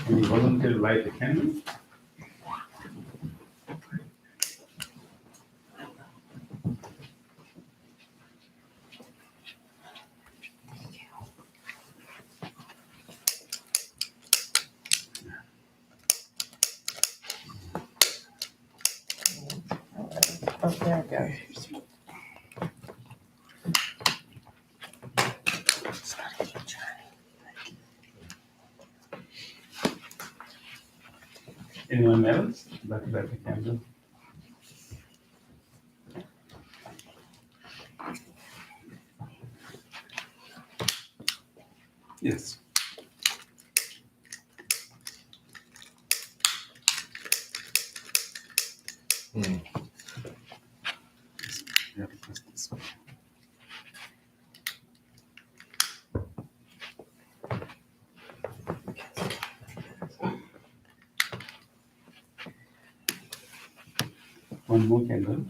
Will you volunteer to light the candle? Oh, there it goes. Anyone else? Like to light the candle? Yes. one more candle.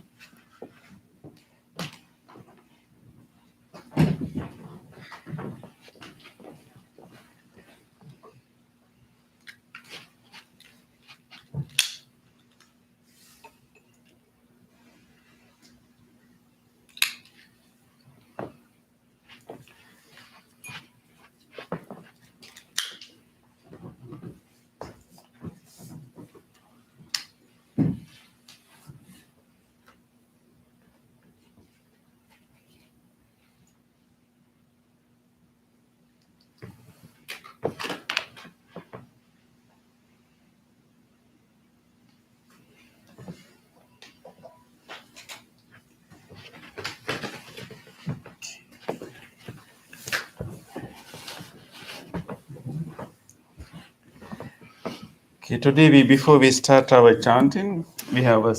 Okay, today before we start our chanting, we have a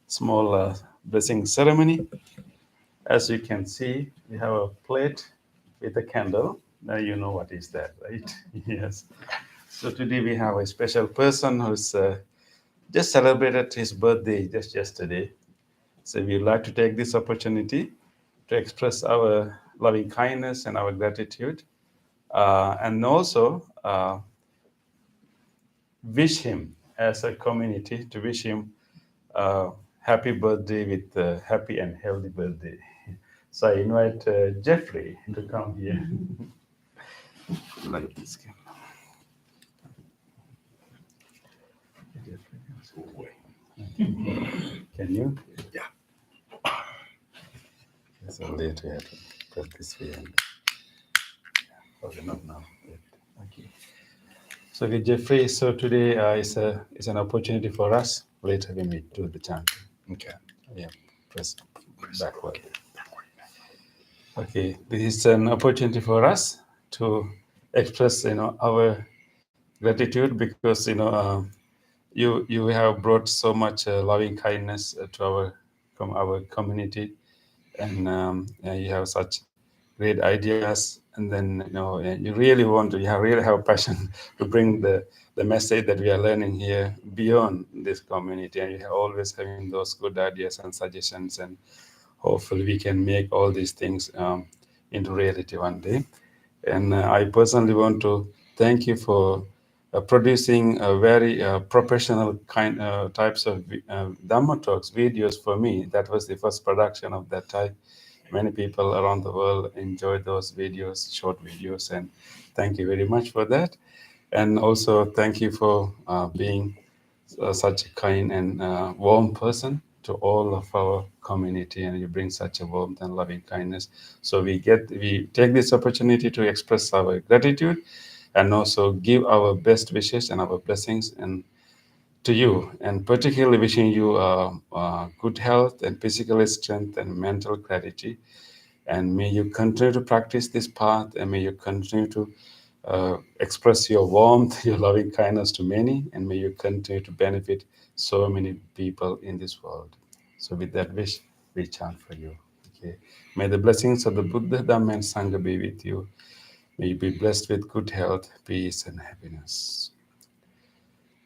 small blessing ceremony. As you can see, we have a plate with a candle. Now you know what is that, right? Yes. So today we have a special person who's just celebrated his birthday just yesterday. So we would like to take this opportunity to express our loving kindness and our gratitude, and also wish him as a community to wish him happy birthday with a happy and healthy birthday. So I invite Jeffrey to come here. Like this. Can you? Yeah. It's a later to press this way. Okay, not now. Okay. So okay, Jeffrey, so today is an opportunity for us. Later we meet do the chanting. Okay. Yeah, press backward. Okay, this is an opportunity for us to express, our gratitude because you have brought so much loving kindness to our community, and you have such great ideas, and then you really really have passion to bring the message that we are learning here beyond this community, and you are always having those good ideas and suggestions, and hopefully we can make all these things into reality one day. And I personally want to thank you for producing a very professional kind types of Dhamma talks videos for me. That was the first production of that type. Many people around the world enjoy those videos, short videos, and thank you very much for that. And also thank you for being such a kind and warm person to all of our community, and you bring such a warmth and loving kindness. So we take this opportunity to express our gratitude and also give our best wishes and our blessings and to you, and particularly wishing you good health and physical strength and mental clarity. And may you continue to practice this path, and may you continue to express your warmth, your loving kindness to many, and may you continue to benefit so many people in this world. So with that wish, we chant for you. Okay. May the blessings of the Buddha, Dhamma, and Sangha be with you. May you be blessed with good health, peace, and happiness.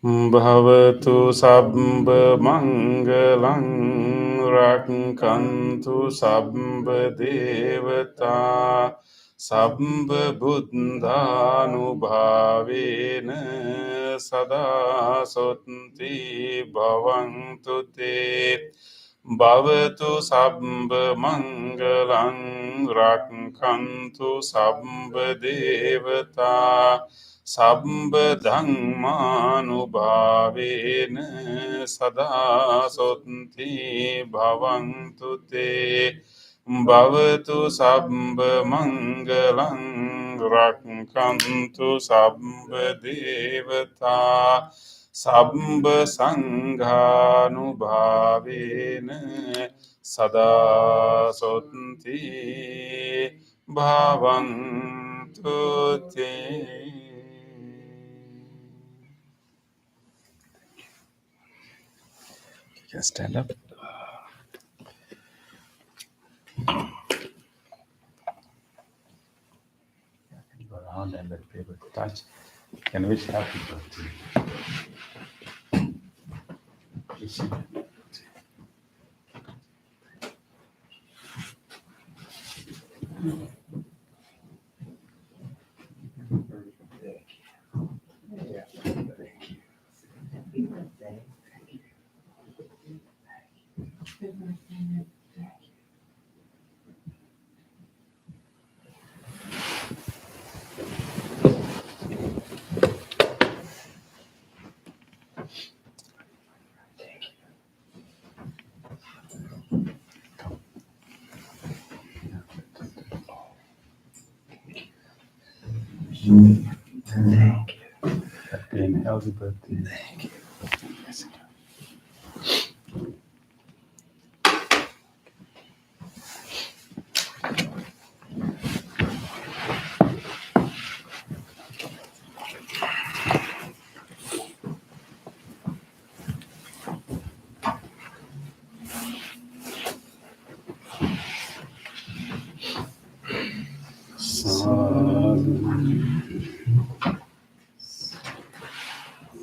Bhavatu sabba mangalang rakkantu sabba devata sabba buddhanubhavena sada sotti bhavantu te. Bhavatu sabba mangalang rakkantu sabba devata sabba dhammanubhavena sada sotthi bhavantu te. Bhavatu sabba mangalang rakkantu sabba devata sabba sanghanubhavena sada sotthi bhavantu te. You can stand up. Go around and let people touch. Can wish happy birthday. birthday and healthy birthday. Thank you. Yes.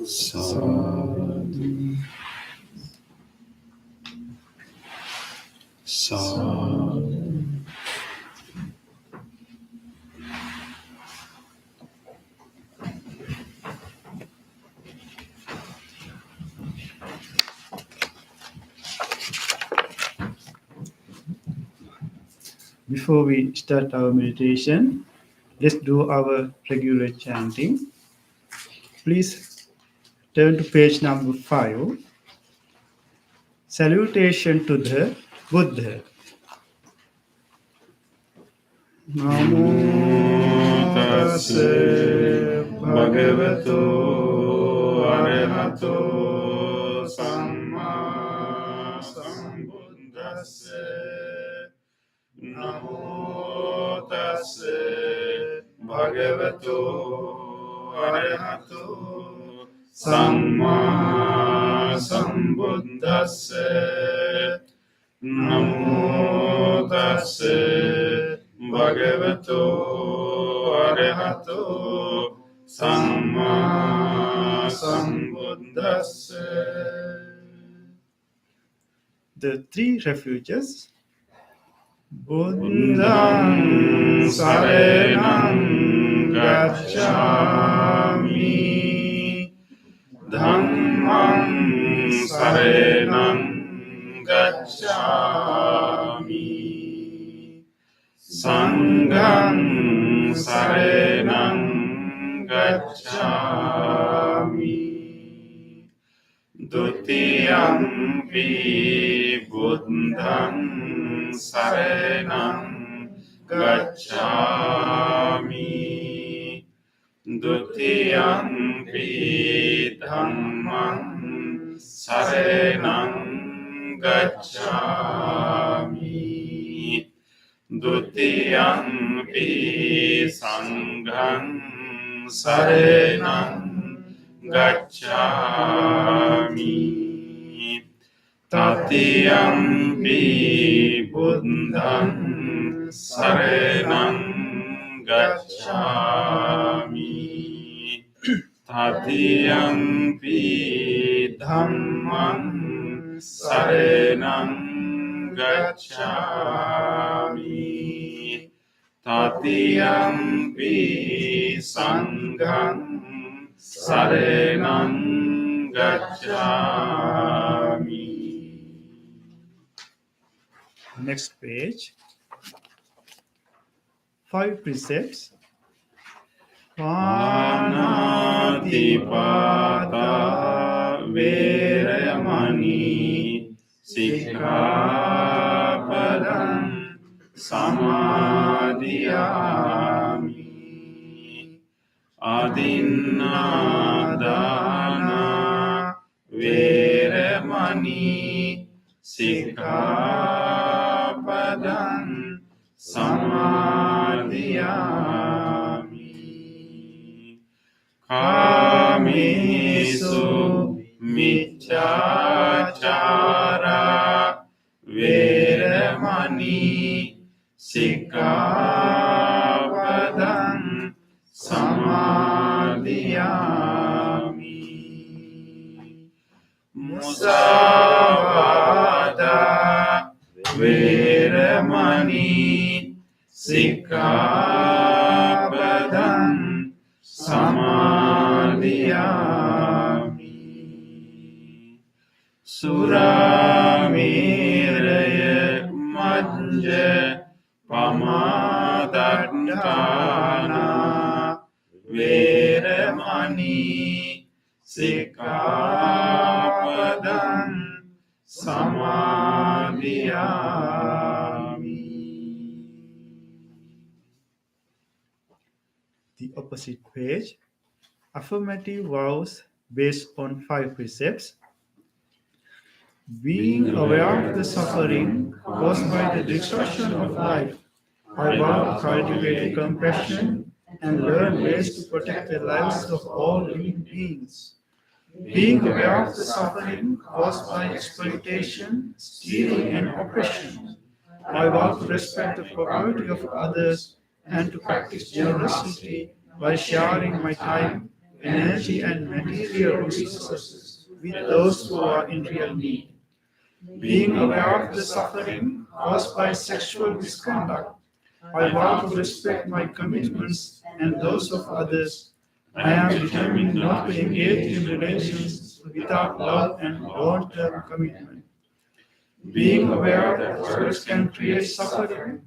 Sadhu. Sadhu. Before we start our meditation, let's do our regular chanting. Please turn to page number 5. Salutation to the Buddha. Namo tassa bhagavato arahato samma sambuddhassa. Namo tassa bhagavato arahato samma sambuddhassa. Namo tassa bhagavato arahato samma sambuddhassa. The three refuges. Buddhang saranang gacchami, Dhammang saranang gacchami, Sanghang saranang gacchami, Dutiyampi Buddhang saranang gacchami, Dutiyampi Dhammang saranang gacchami, Dutiyampi Sanghang saranang gacchami, Tatiyampi Buddhang saranang gacchami, Tatiyampi Dhammang saranang gacchami, Tatiyampi Sanghang saranang gacchami. Next page. 5 precepts. Panatipata veramani sikkhapadam samadhiyami. Adinadana veramani sikkhapadam samadhiyami. Kamesu micchācara veramani sikkhapadam samadhiyami. Musavada veramani sikkhapadam samadhiyami. Suramiraya majja pamadadhana veramani sikkhapadam samadhiyami. The opposite page. affirmative vows based on 5 precepts. Being aware of the suffering caused by the destruction of life, I vow to cultivate compassion and learn ways to protect the lives of all living beings. Being aware of the suffering caused by exploitation, stealing, and oppression, I vow to respect the property of others and to practice generosity by sharing my time, energy, and material resources with those who are in real need. Being aware of the suffering caused by sexual misconduct, I vow to respect my commitments and those of others. I am determined not to engage in relations without love and long-term commitment. Being aware that words can create suffering,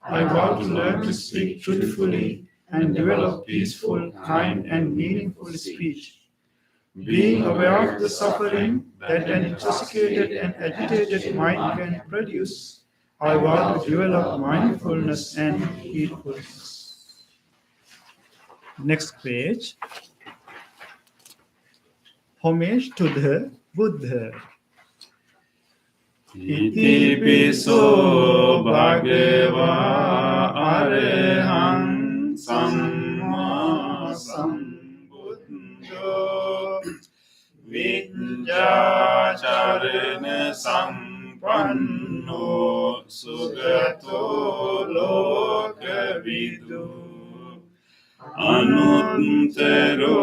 I vow to learn to speak truthfully and develop peaceful, kind, and meaningful speech. Being aware of the suffering that an intoxicated and agitated mind can produce, I vow to develop mindfulness and heedfulness. Next page. Homage to the Buddha. Iti piso bhagava arahang samma sambuddho Vijjacharana sampanno sugato lokavidu Anuttaro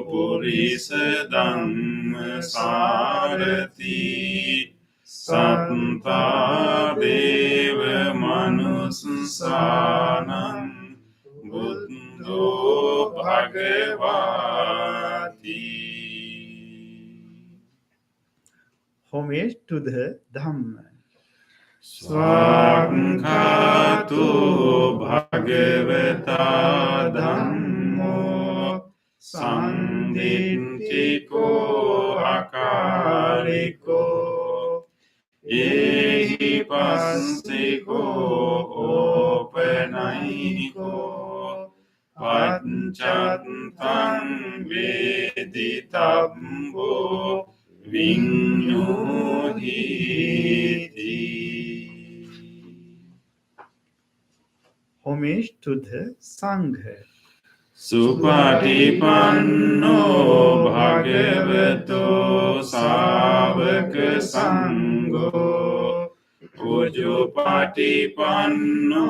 purisa dhamma sarati Satta deva manusanam buddho bhagavati Homage to the Dhamma. Svankhato bhagavata dhammo sanditthiko akaliko Ehi passiko opanayiko panchattam veditabbo vinyuhiti. Homage to the Sangha. Supatipanno bhagavato savaka sangho Ujupatipanno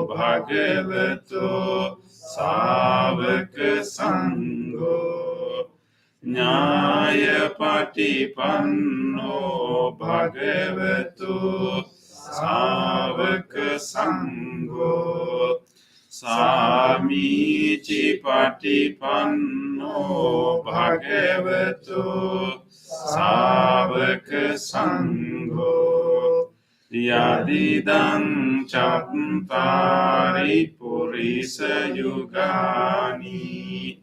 bhagavato savaka sangho Nyayapatipanno bhagavato savaka sangho Samici patipanno bhagavato savaka sangho Yadidam chattari purisa yugani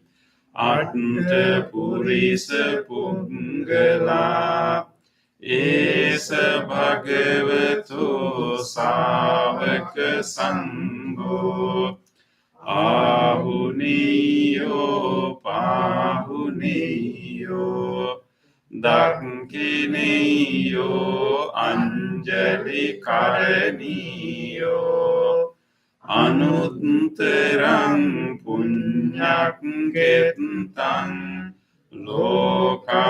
Atta purisa pungala Esa bhagavato savaka sangho Ahuniyo pahuniyo Dakkiniyo anjali karaniyo Anuttarang punyak ketang lokansati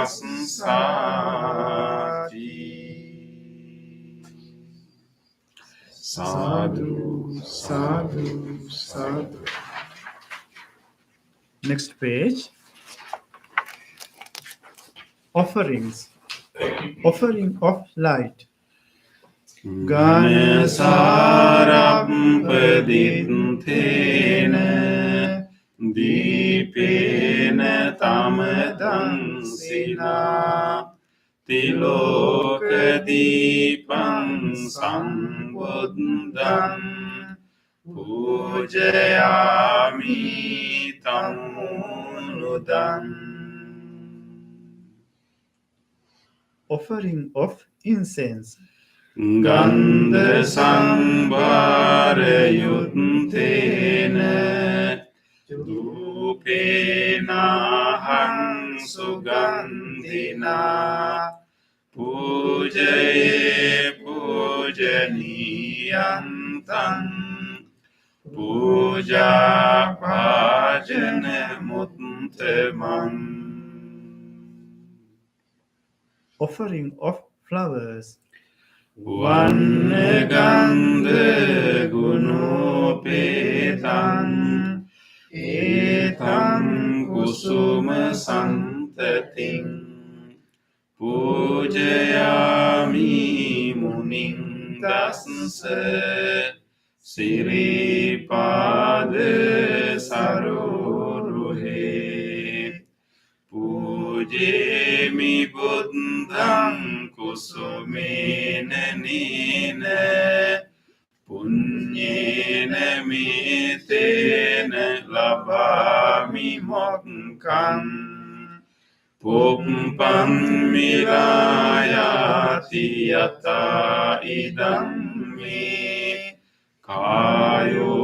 Sadhu, sadhu, sadhu. Next page. Offerings. Offering of light. Ganesarabpadithena Deepena tamadansina Tilokadipam sambuddham Pujayami tamunudam. Offering of incense. Gandha sambhara yuttena Dupena sugandhina pujaye pujaniyantam puja bhajana muttamam. Offering of flowers. Vannagandha gunopetam etam kusuma santatim pujayami munim dasya siripada saroruhe pujemi buddham kusumena nina punyena mitena labami mokkam pumpam milayati yata idam me kayo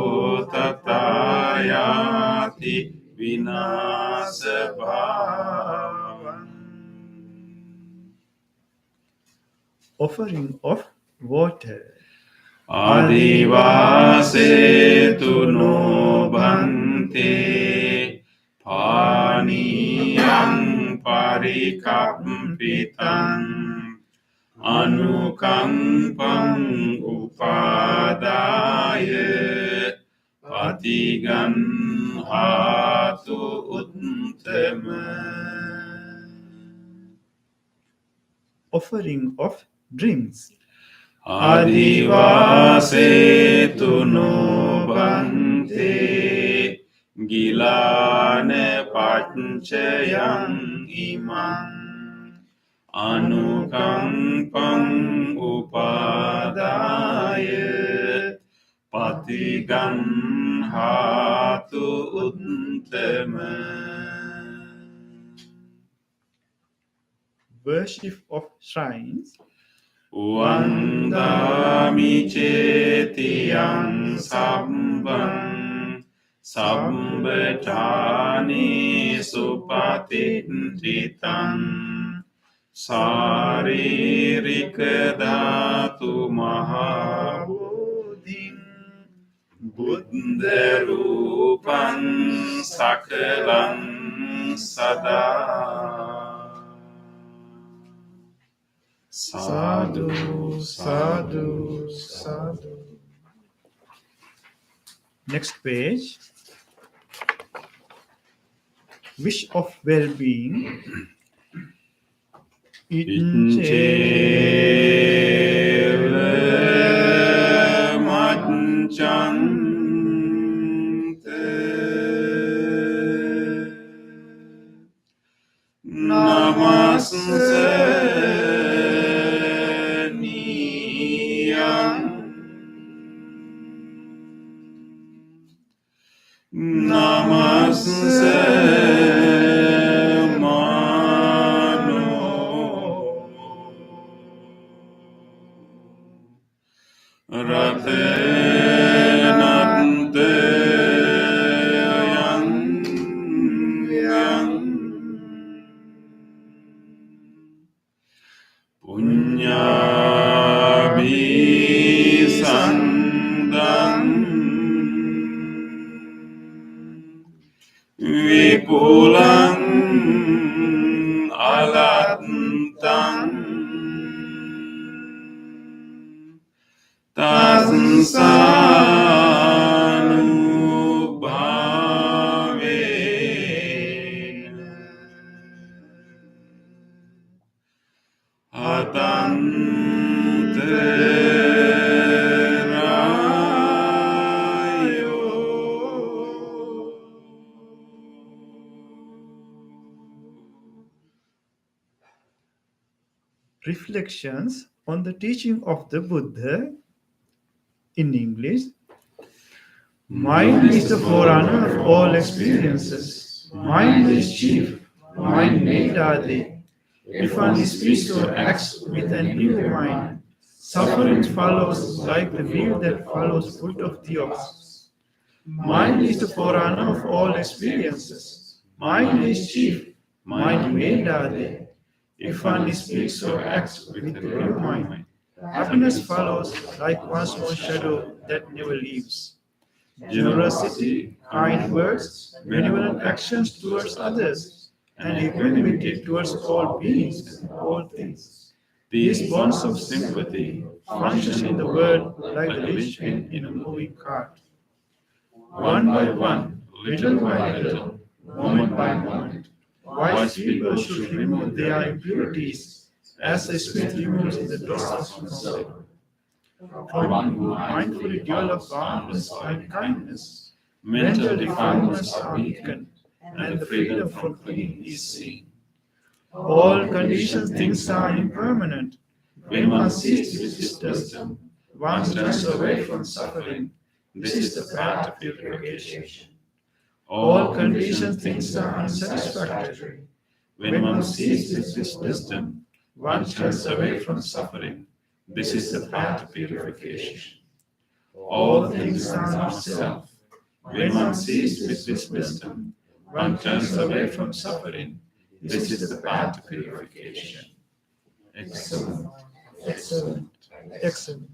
tatayati vinasa bhavam. Offering of water. Adivasetu no bhante paniyam parikampitam anukampam upadaya patigan hatu uttama. Offering of drinks. Adivasetu no bhante gilane panchayam imam anukampam upadaya patigan hatu uttama. Worship of shrines. Vandami cetiyam sambam sambhatani supatittam saririka dhatu mahabodhim buddha rupam sakalam sada. Sadhu, sadhu, sadhu. Next page. Wish of well-being. Incheva manchante namaste Namaste Mano Ratenante Yang Punya Bisandang Vipulang alatang tansanu bhavena hatante Reflections on the teaching of the Buddha. In English, mind is the forerunner of all experiences. Mind is chief. Mind made are they. If one speaks or acts with an evil mind, suffering follows like the wheel that follows foot of the ox. Mind is the forerunner of all experiences. Mind is chief. Mind made are they. If one speaks or acts with a pure mind, happiness follows like one's own shadow that never leaves. Generosity, kind words, benevolent actions towards others, and equanimity towards all beings and all things. These bonds of sympathy function in the world like the linchpin in a moving cart. One by one, little by little, moment by moment, wise people should remove their impurities as a smith removes the dust from silver. For one who mindfully develops boundless loving kindness, mental defilements are weakened, and the freedom from clinging is seen. All conditioned things are impermanent. When one sees this wisdom, one turns away from suffering. This is the path to purification. All conditioned things are unsatisfactory. When one sees this wisdom, one turns away from suffering. This is the path to purification. All things are not self. When one sees with this wisdom, one turns away from suffering. This is the path to purification. Excellent, excellent, excellent.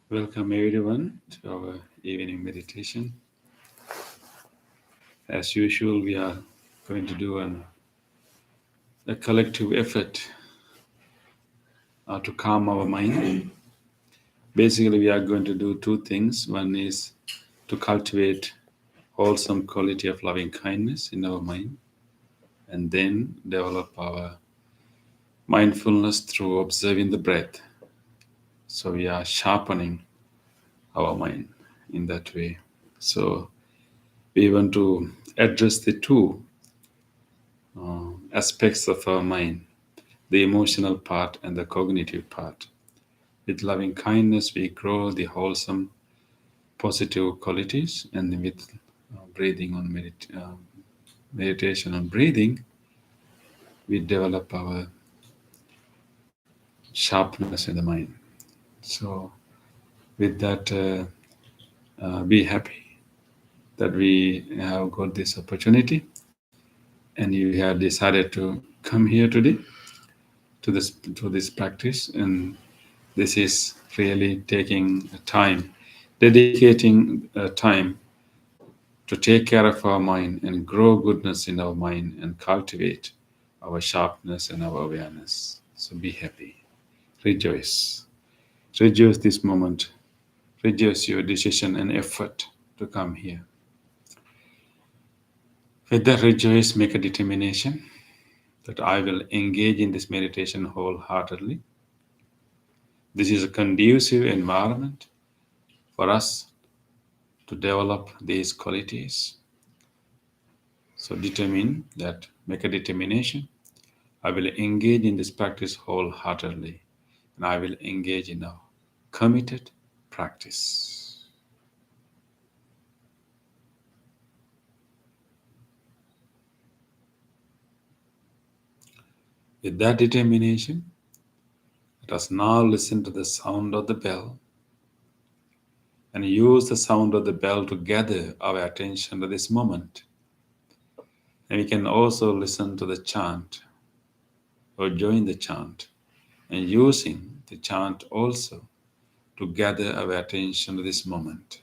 Welcome everyone to our evening meditation. As usual, we are going to do a collective effort to calm our mind. Basically, we are going to do two things. One is to cultivate wholesome quality of loving kindness in our mind, and then develop our mindfulness through observing the breath. So we are sharpening our mind in that way. So we want to address the two aspects of our mind, the emotional part and the cognitive part. With loving kindness, we grow the wholesome, positive qualities, and with breathing on meditation on breathing, we develop our sharpness in the mind. So, with that, be happy that we have got this opportunity, and you have decided to come here today to this practice, and this is really taking time, dedicating time to take care of our mind and grow goodness in our mind and cultivate our sharpness and our awareness. So be happy, rejoice, rejoice this moment, rejoice your decision and effort to come here. With that, rejoice, make a determination that I will engage in this meditation wholeheartedly. This is a conducive environment for us to develop these qualities. So determine that, make a determination. I will engage in this practice wholeheartedly, and I will engage in a committed practice. With that determination, let us now listen to the sound of the bell and use the sound of the bell to gather our attention to this moment. And we can also listen to the chant or join the chant, and using the chant also to gather our attention to this moment.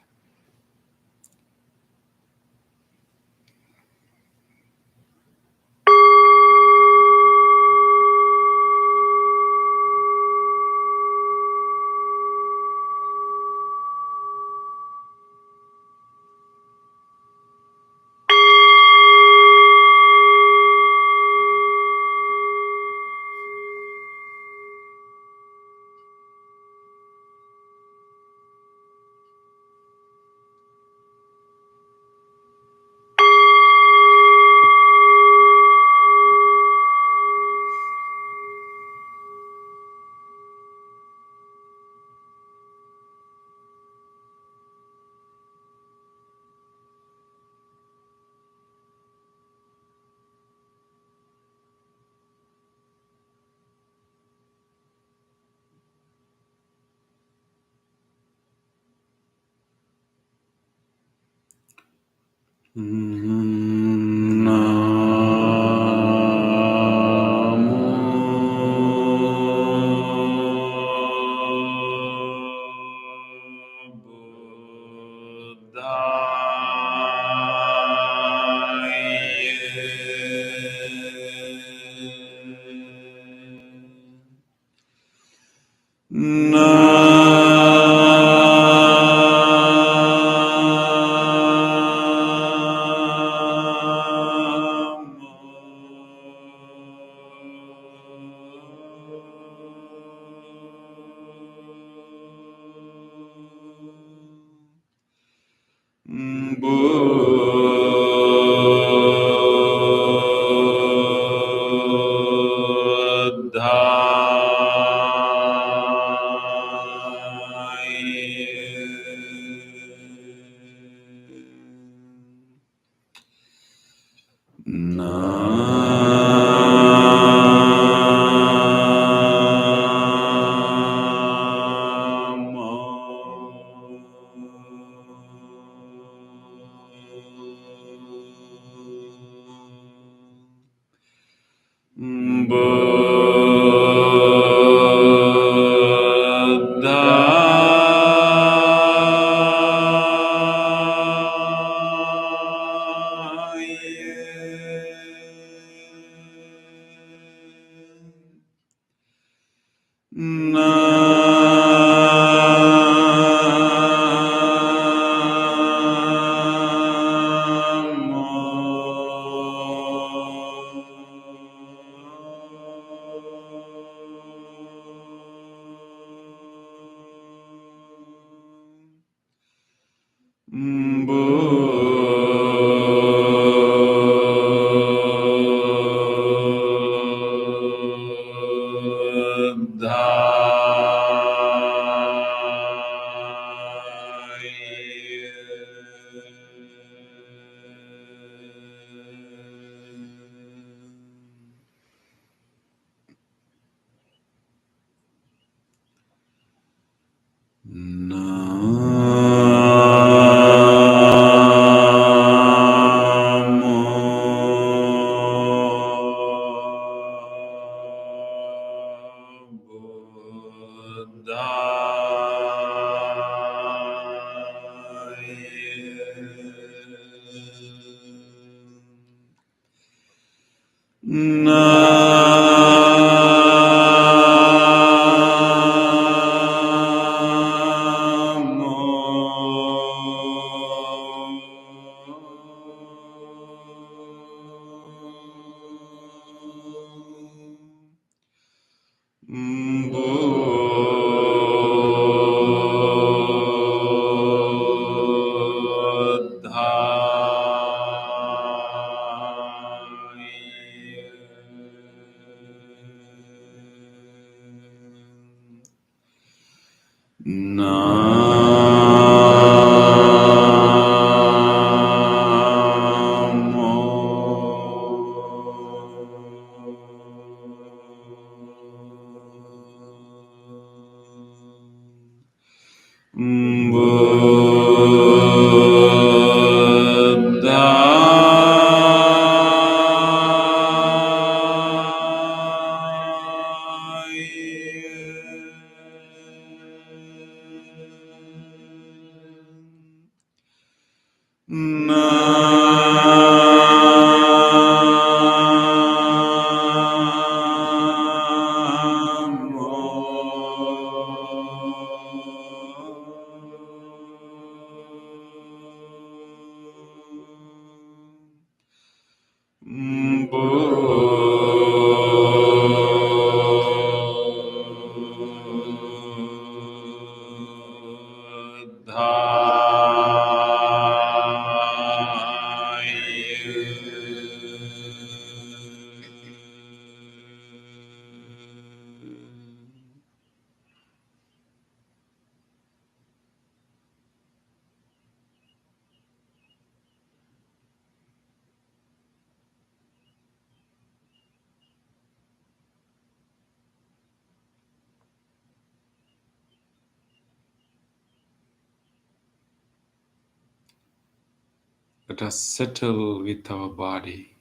Let us settle with our body.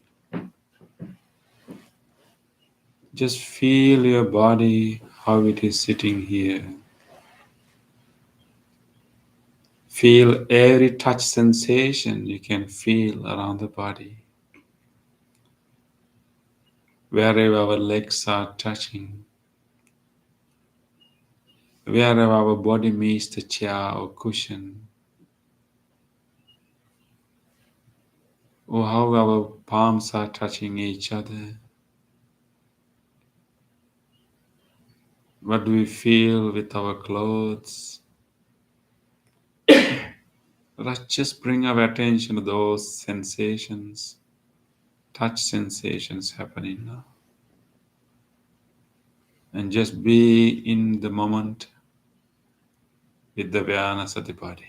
Just feel your body, how it is sitting here. Feel every touch sensation you can feel around the body. Wherever our legs are touching, wherever our body meets the chair or cushion, or how our palms are touching each other. What do we feel with our clothes? Let's just bring our attention to those sensations, touch sensations happening now. And just be in the moment with the awareness of the body.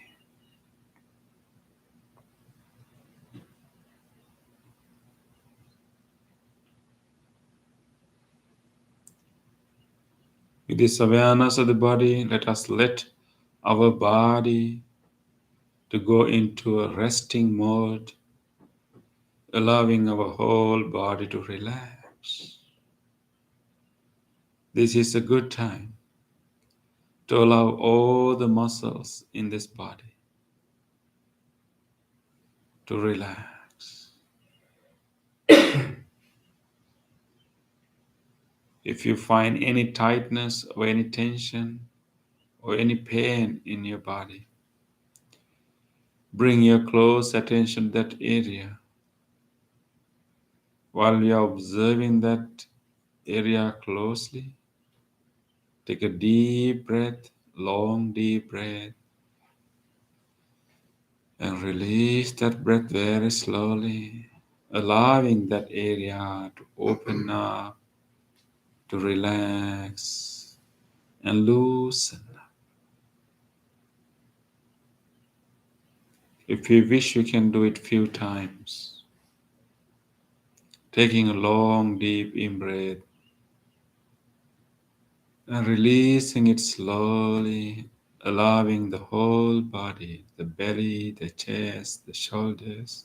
With this awareness of the body, let us let our body to go into a resting mode, allowing our whole body to relax. This is a good time to allow all the muscles in this body to relax. If you find any tightness or any tension or any pain in your body, bring your close attention to that area. While you are observing that area closely, take a deep breath, long deep breath, and release that breath very slowly, allowing that area to open up, to relax and loosen. If you wish, you can do it few times. Taking a long deep in breath and releasing it slowly, allowing the whole body, the belly, the chest, the shoulders,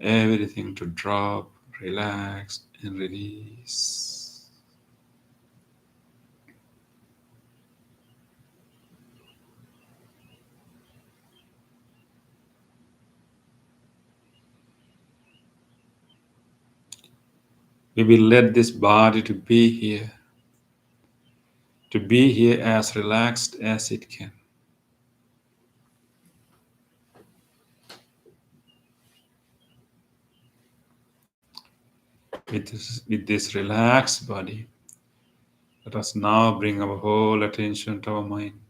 everything to drop, relax, and release. We will let this body to be here as relaxed as it can. With this relaxed body, let us now bring our whole attention to our mind.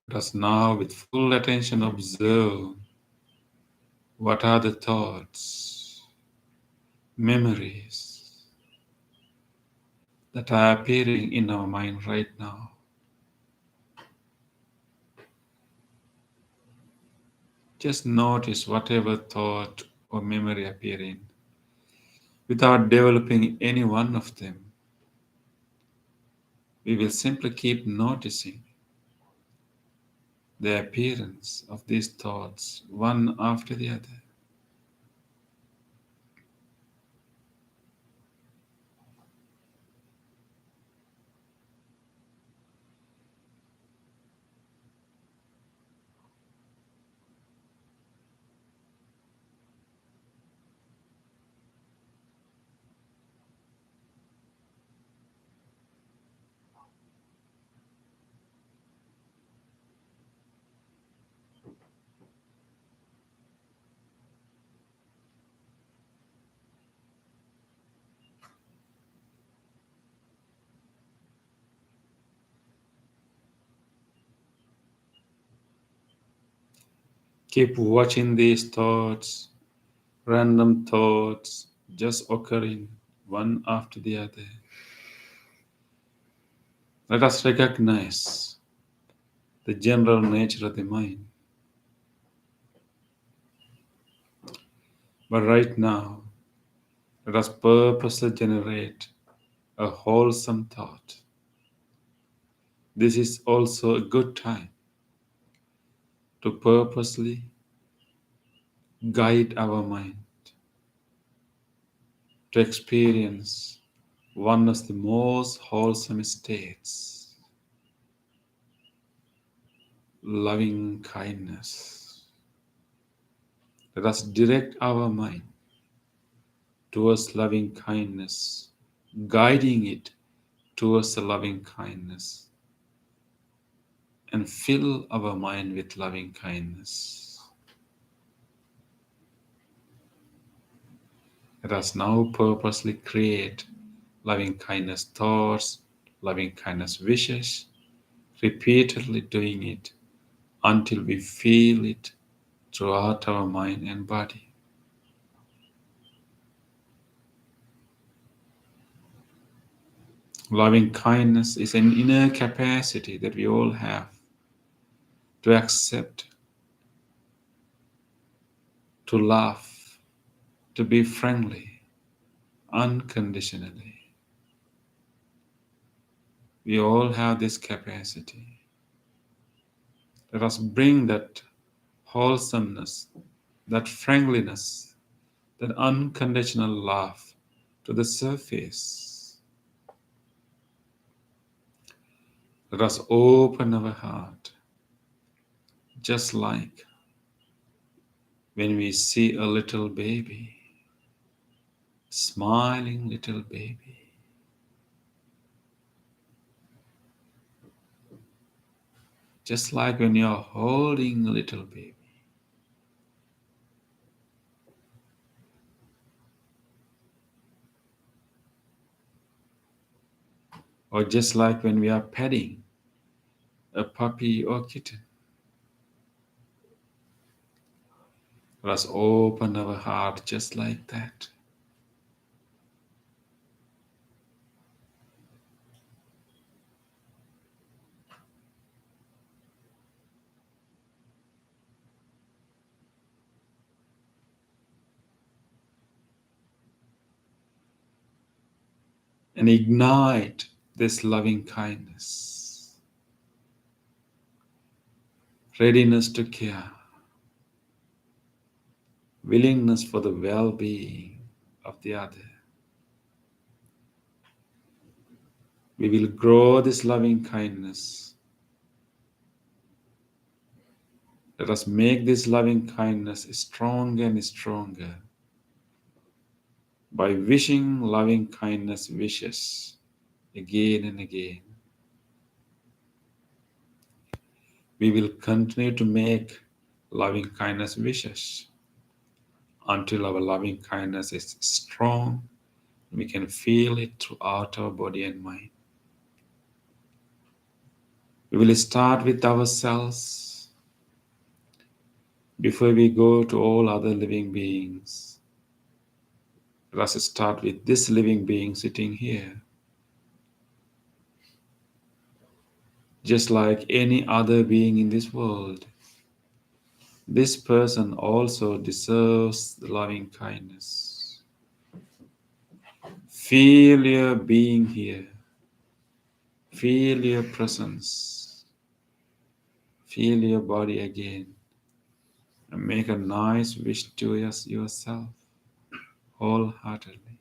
Let us now, with full attention, observe what are the thoughts, memories that are appearing in our mind right now. Just notice whatever thought or memory appearing without developing any one of them. We will simply keep noticing the appearance of these thoughts one after the other. Keep watching these thoughts, random thoughts just occurring one after the other. Let us recognize the general nature of the mind. But right now, let us purposely generate a wholesome thought. This is also a good time to purposely guide our mind to experience one of the most wholesome states, loving kindness. Let us direct our mind towards loving kindness, guiding it towards the loving kindness, and fill our mind with loving kindness. Let us now purposely create loving kindness thoughts, loving kindness wishes, repeatedly doing it until we feel it throughout our mind and body. Loving kindness is an inner capacity that we all have to accept, to love, to be friendly, unconditionally. We all have this capacity. Let us bring that wholesomeness, that friendliness, that unconditional love to the surface. Let us open our heart, just like when we see a little baby, smiling little baby. Just like when you're holding a little baby. Or just like when we are petting a puppy or kitten. Let us open our heart just like that. And ignite this loving kindness, readiness to care, willingness for the well-being of the other. We will grow this loving kindness. Let us make this loving kindness stronger and stronger by wishing loving kindness wishes again and again. We will continue to make loving kindness wishes until our loving kindness is strong. We can feel it throughout our body and mind. We will start with ourselves before we go to all other living beings. Let us start with this living being sitting here. Just like any other being in this world, this person also deserves the loving kindness. Feel your being here. Feel your presence. Feel your body again. And make a nice wish to yourself wholeheartedly.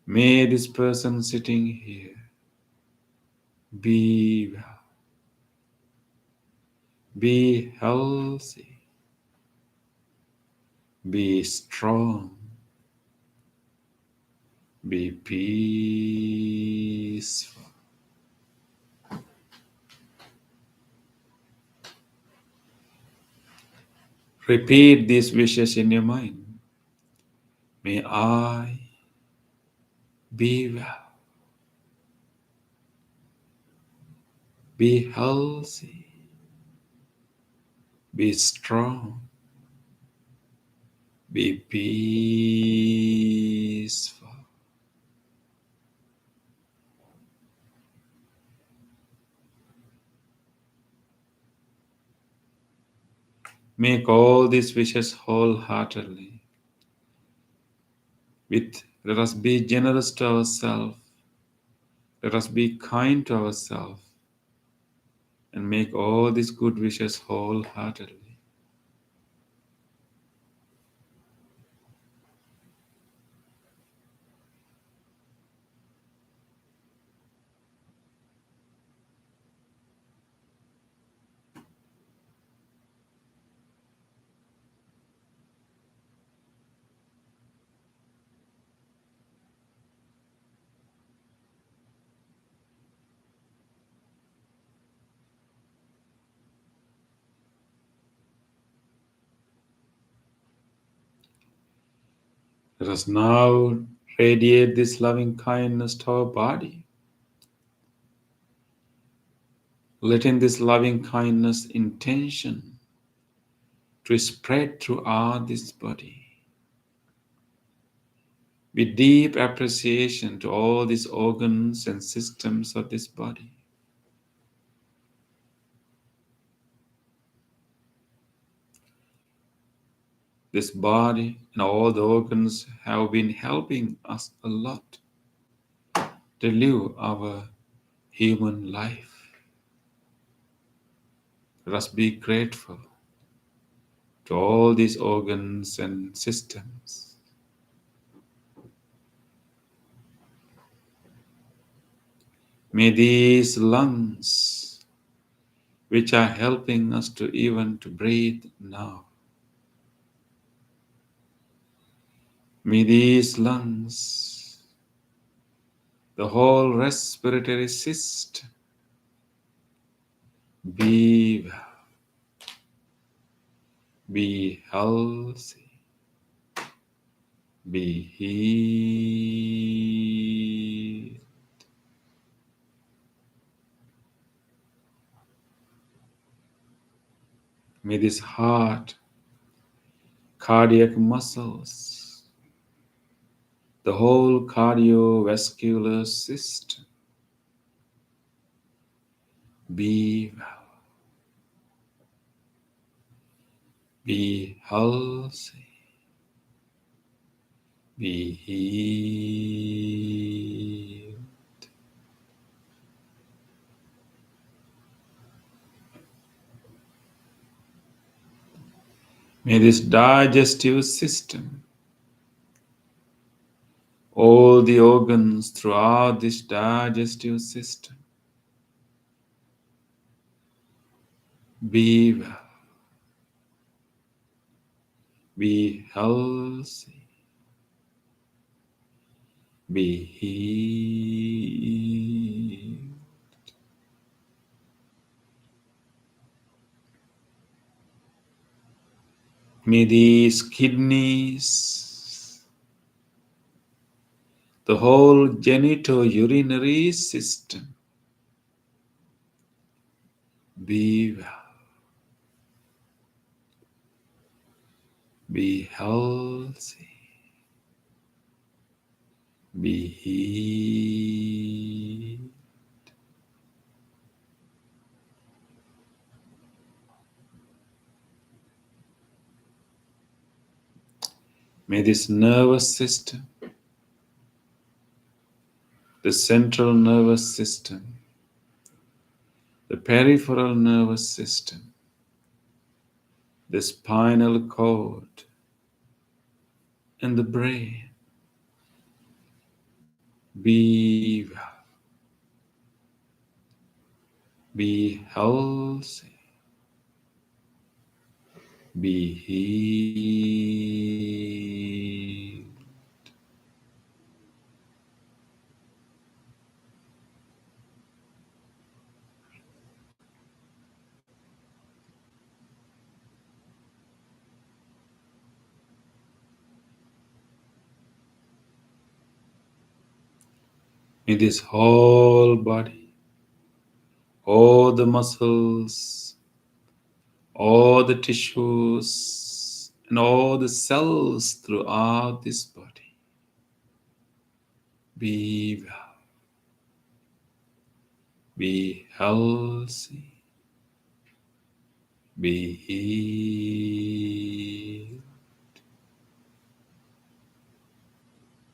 May this person sitting here be well, be healthy, be strong, be peaceful. Repeat these wishes in your mind. May I be well, be healthy, be strong, be peaceful. Make all these wishes wholeheartedly. Let us be generous to ourselves. Let us be kind to ourselves. and make all these good wishes wholeheartedly. Let us now radiate this loving kindness to our body, letting this loving kindness intention to spread throughout this body with deep appreciation to all these organs and systems of this body. This body and all the organs have been helping us a lot to live our human life. Let us be grateful to all these organs and systems. May these lungs, which are helping us to even to breathe now, may these lungs, the whole respiratory system, be well, be healthy, be healed. May this heart, cardiac muscles, the whole cardiovascular system be well, be healthy, be healed. May this digestive system, all the organs throughout this digestive system, be well, be healthy, be healed. May these kidneys, the whole genitourinary system, be well, be healthy, be healed. May this nervous system, the central nervous system, the peripheral nervous system, the spinal cord, and the brain be well, be healthy, be healed. May this whole body, all the muscles, all the tissues, and all the cells throughout this body be well, be healthy, be healed.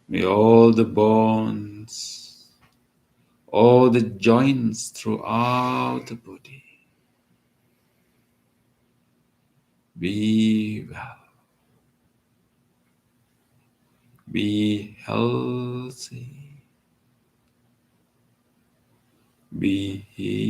May all the bones, all the joints throughout the body Be well. Be healthy. Be healed.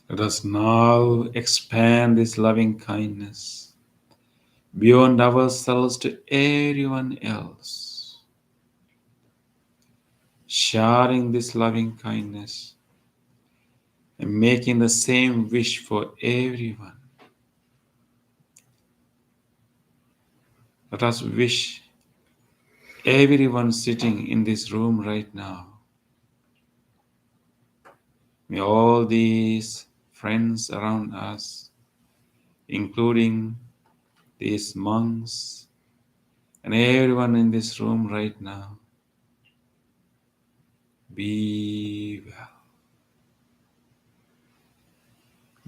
Let us now expand this loving kindness beyond ourselves to everyone else, sharing this loving kindness and making the same wish for everyone. Let us wish everyone sitting in this room right now. May all these friends around us, including these monks and everyone in this room right now, be well,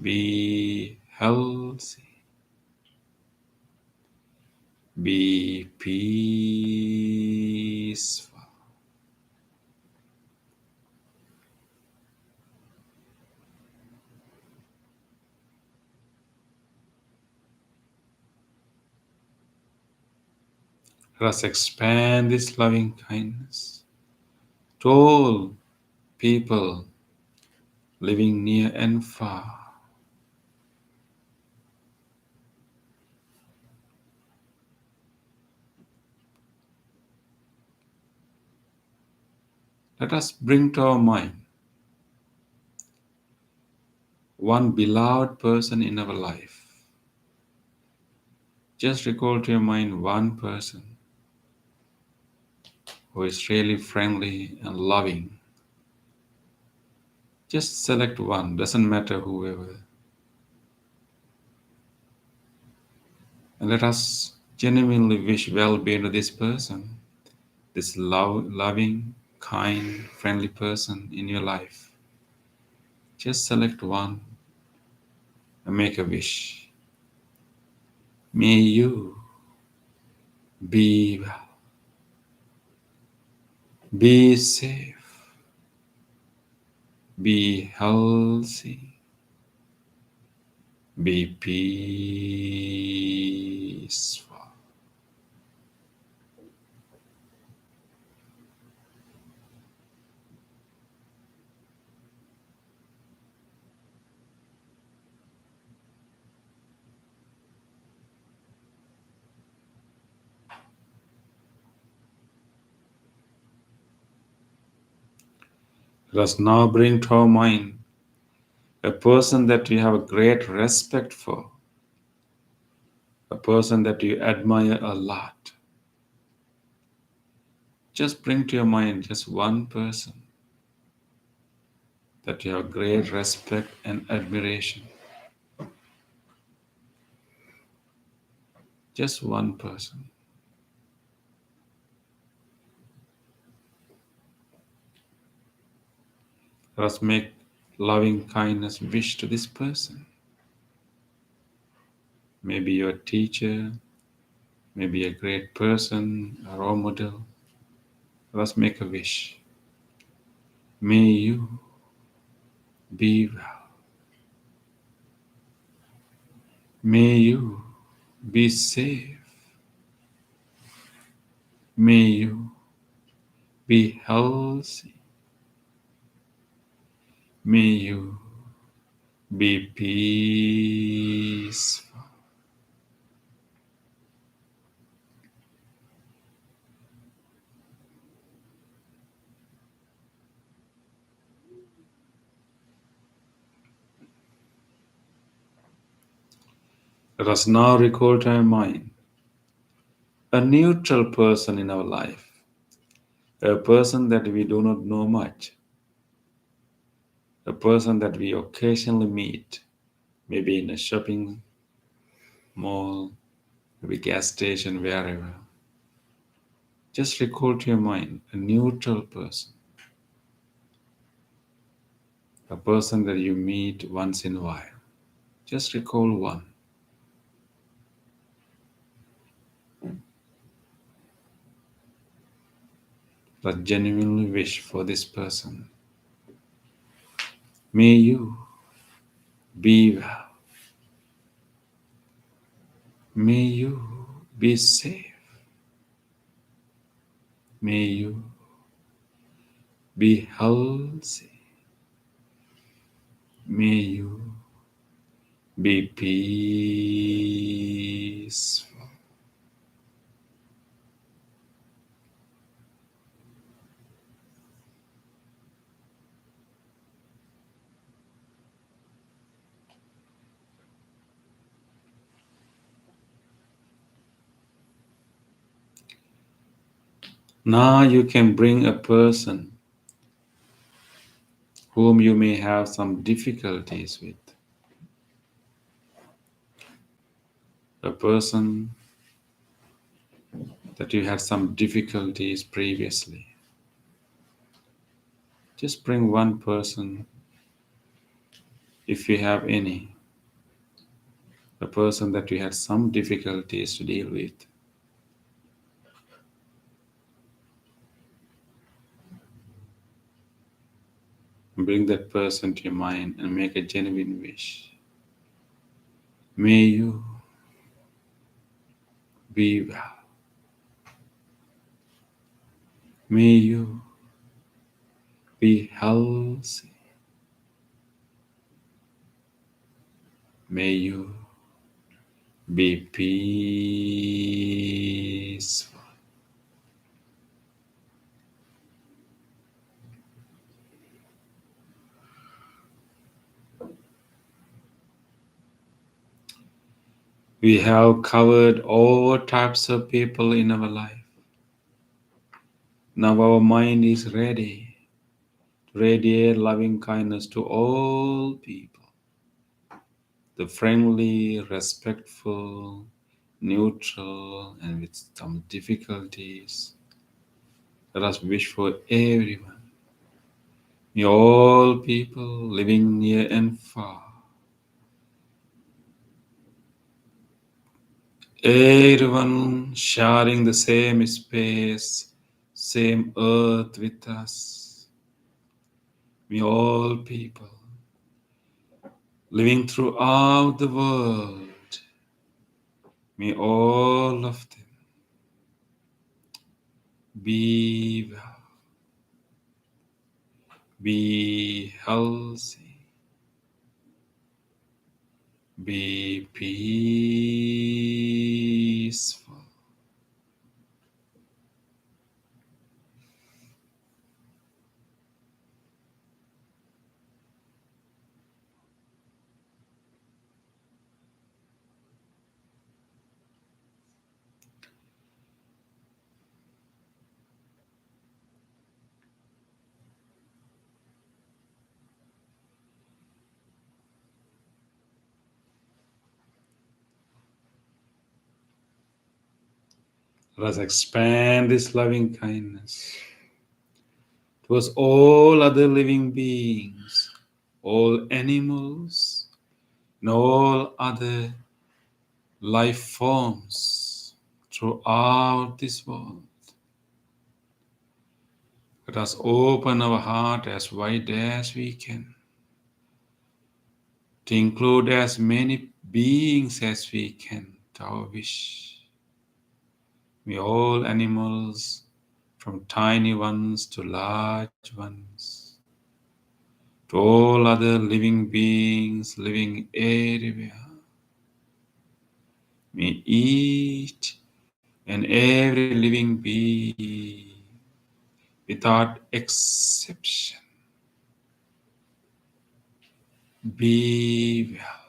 be healthy, be peaceful. Let us expand this loving kindness to all people living near and far. Let us bring to our mind one beloved person in our life. Just recall to your mind one person who is really friendly and loving. Just select one, doesn't matter whoever. And let us genuinely wish well-being to this person, this loving, kind, friendly person in your life. Just select one and make a wish. May you be well, be safe, be healthy, be peaceful. Let us now bring to our mind a person that you have a great respect for, a person that you admire a lot. Just bring to your mind just one person that you have great respect and admiration. Just one person. Let us make loving kindness wish to this person. Maybe your teacher, maybe a great person, a role model. Let us make a wish. May you be well. May you be safe. May you be healthy. May you be peaceful. Let us now recall to our mind a neutral person in our life, a person that we do not know much, a person that we occasionally meet, maybe in a shopping mall, maybe gas station, wherever. Just recall to your mind a neutral person, a person that you meet once in a while. Just recall one. But genuinely wish for this person. May you be well. May you be safe. May you be healthy. May you be peaceful. Now you can bring a person whom you may have some difficulties with, a person that you had some difficulties previously. Just bring one person, if you have any, a person that you had some difficulties to deal with. Bring that person to your mind and make a genuine wish. May you be well. May you be healthy. May you be peaceful. We have covered all types of people in our life. Now our mind is ready to radiate loving kindness to all people. The friendly, respectful, neutral, and with some difficulties. Let us wish for everyone. May all people living near and far, everyone sharing the same space, same earth with us. May all people living throughout the world, may all of them be well, be healthy, be peaceful. Let us expand this loving kindness towards all other living beings, all animals, and all other life forms throughout this world. Let us open our heart as wide as we can to include as many beings as we can to our wish. May all animals, from tiny ones to large ones, to all other living beings living everywhere, may each and every living being, without exception, be well,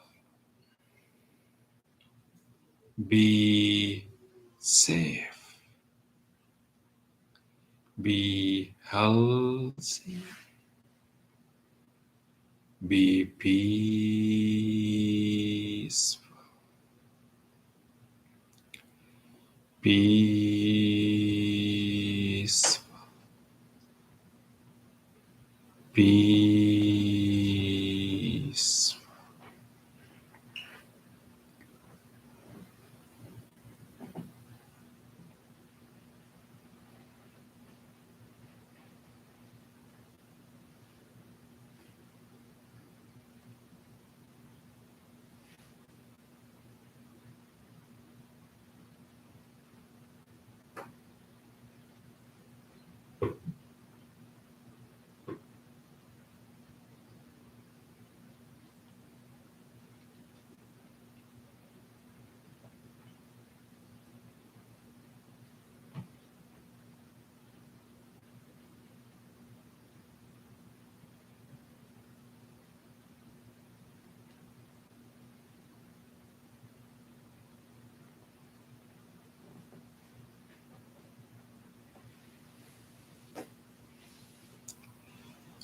be safe, Be healthy. Be peaceful. Peaceful. Peaceful.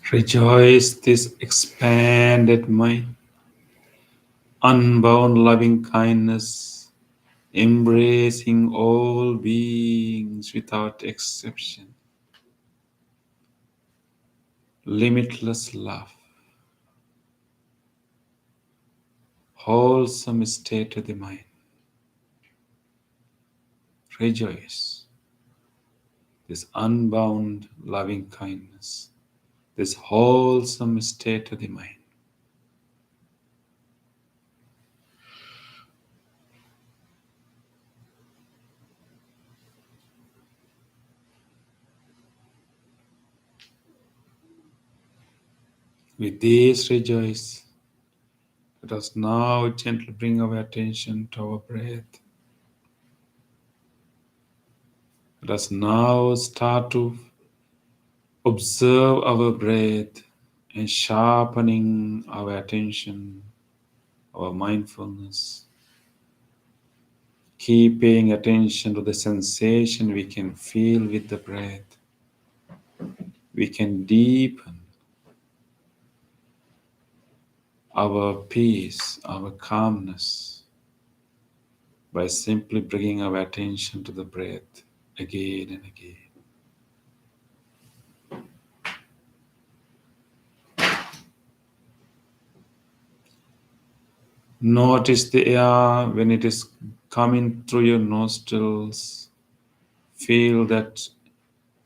Rejoice this expanded mind, unbound loving kindness, embracing all beings without exception, limitless love, wholesome state of the mind. Rejoice this unbound loving kindness, this wholesome state of the mind. With this rejoice, let us now gently bring our attention to our breath. Let us now start to observe our breath and sharpening our attention, our mindfulness. Keep paying attention to the sensation we can feel with the breath. We can deepen our peace, our calmness by simply bringing our attention to the breath again and again. Notice the air when it is coming through your nostrils. Feel that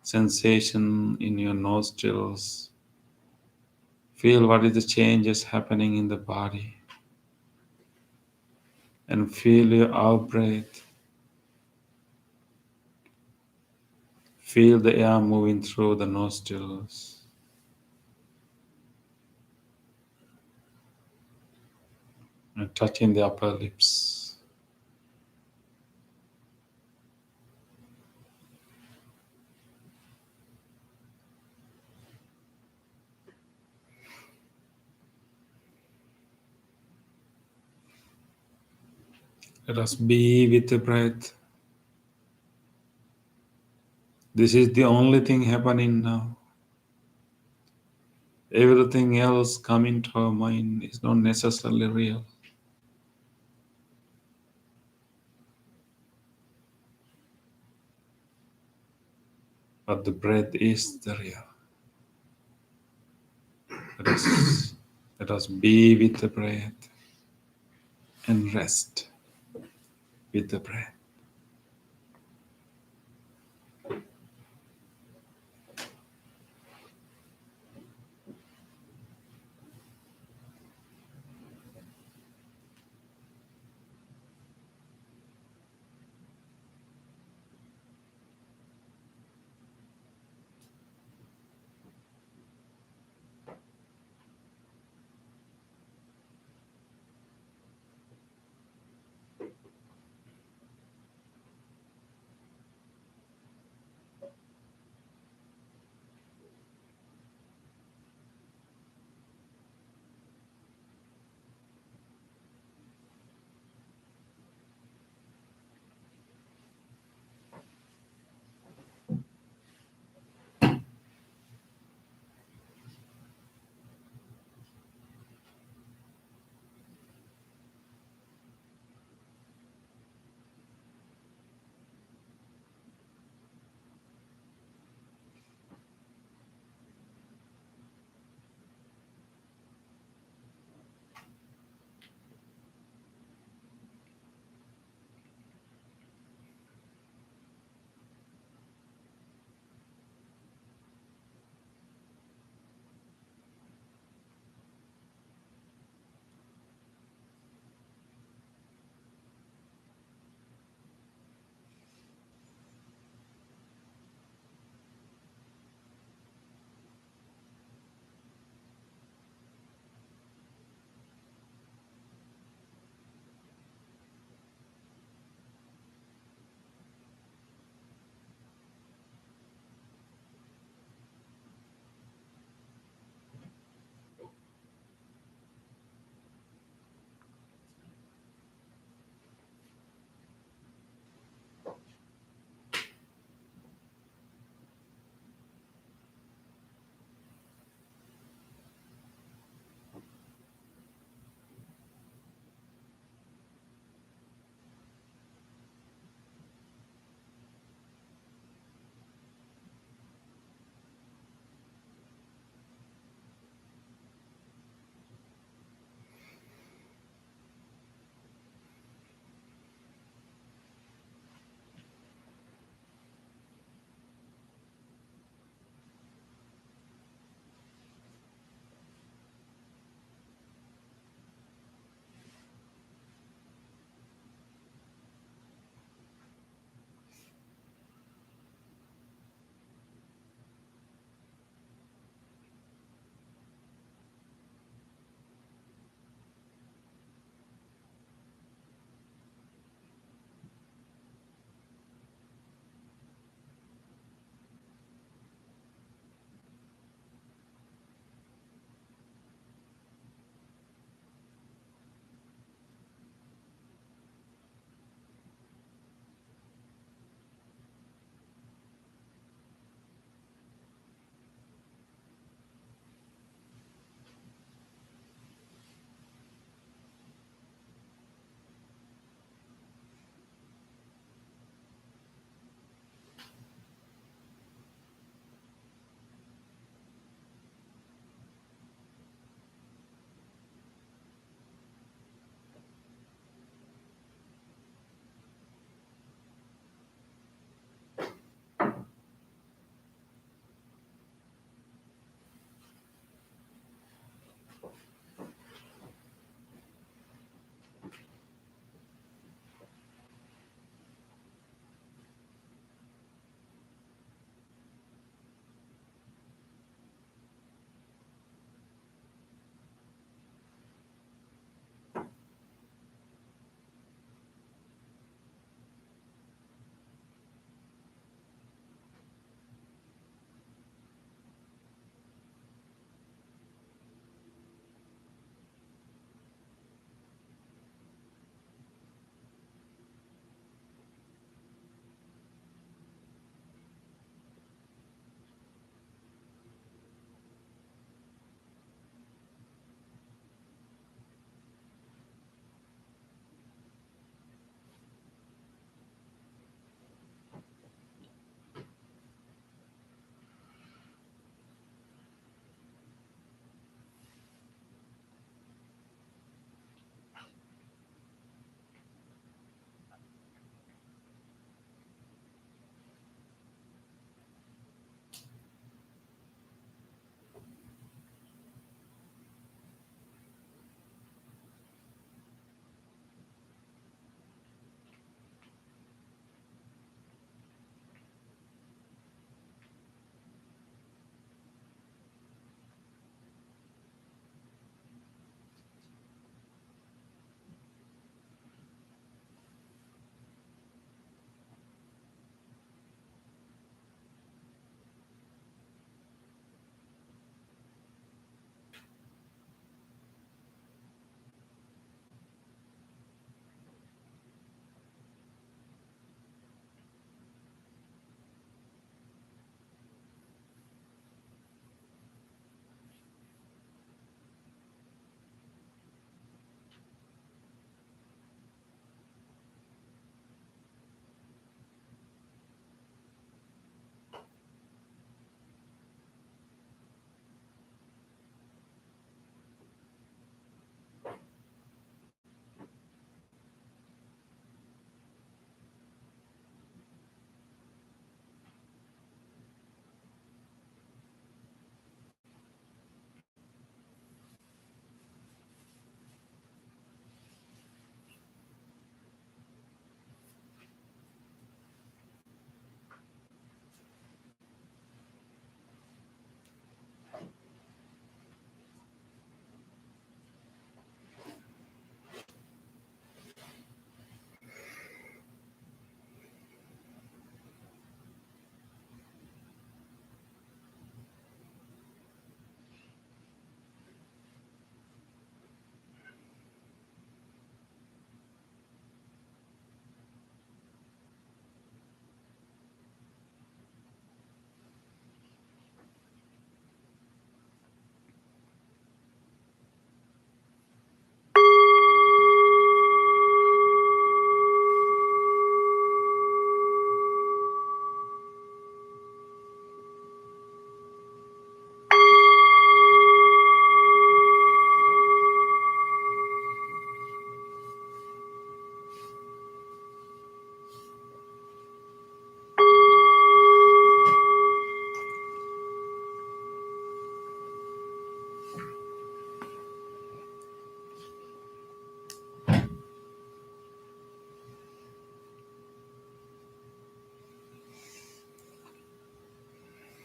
sensation in your nostrils. Feel what is the changes happening in the body. And feel your out breath. Feel the air moving through the nostrils. And touching the upper lips. Let us be with the breath. This is the only thing happening now. Everything else coming to our mind is not necessarily real. But the breath is the real. Let us be with the breath and rest with the breath.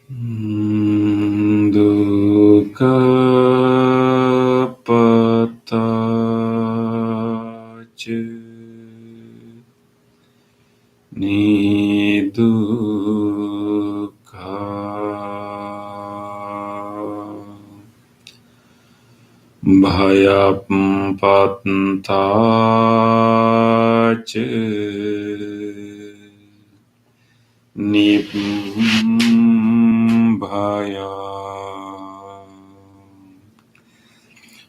Dukkha pataca nidukkha bhayapattaca nibbhaya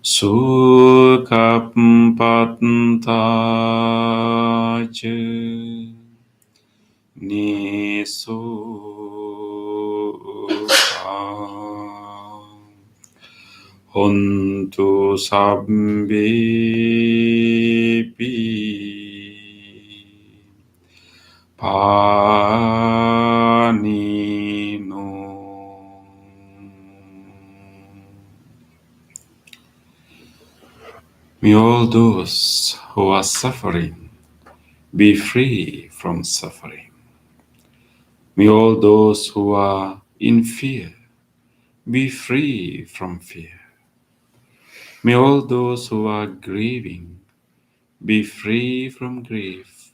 sukhapattaca nisukha hontu sabbepi panino. May all those who are suffering be free from suffering. May all those who are in fear be free from fear. May all those who are grieving be free from grief.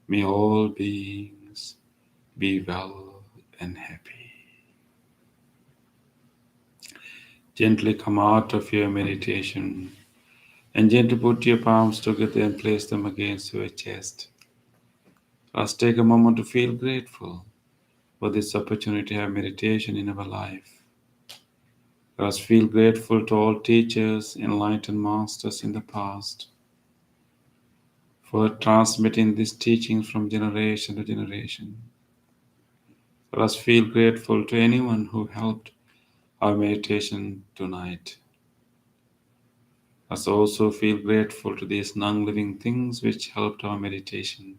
May all beings be well and happy. Gently come out of your meditation and gently put your palms together and place them against your chest. Let's take a moment to feel grateful for this opportunity to have meditation in our life. Let us feel grateful to all teachers, enlightened masters in the past for transmitting these teachings from generation to generation. Let us feel grateful to anyone who helped our meditation tonight. Let us also feel grateful to these non-living things which helped our meditation,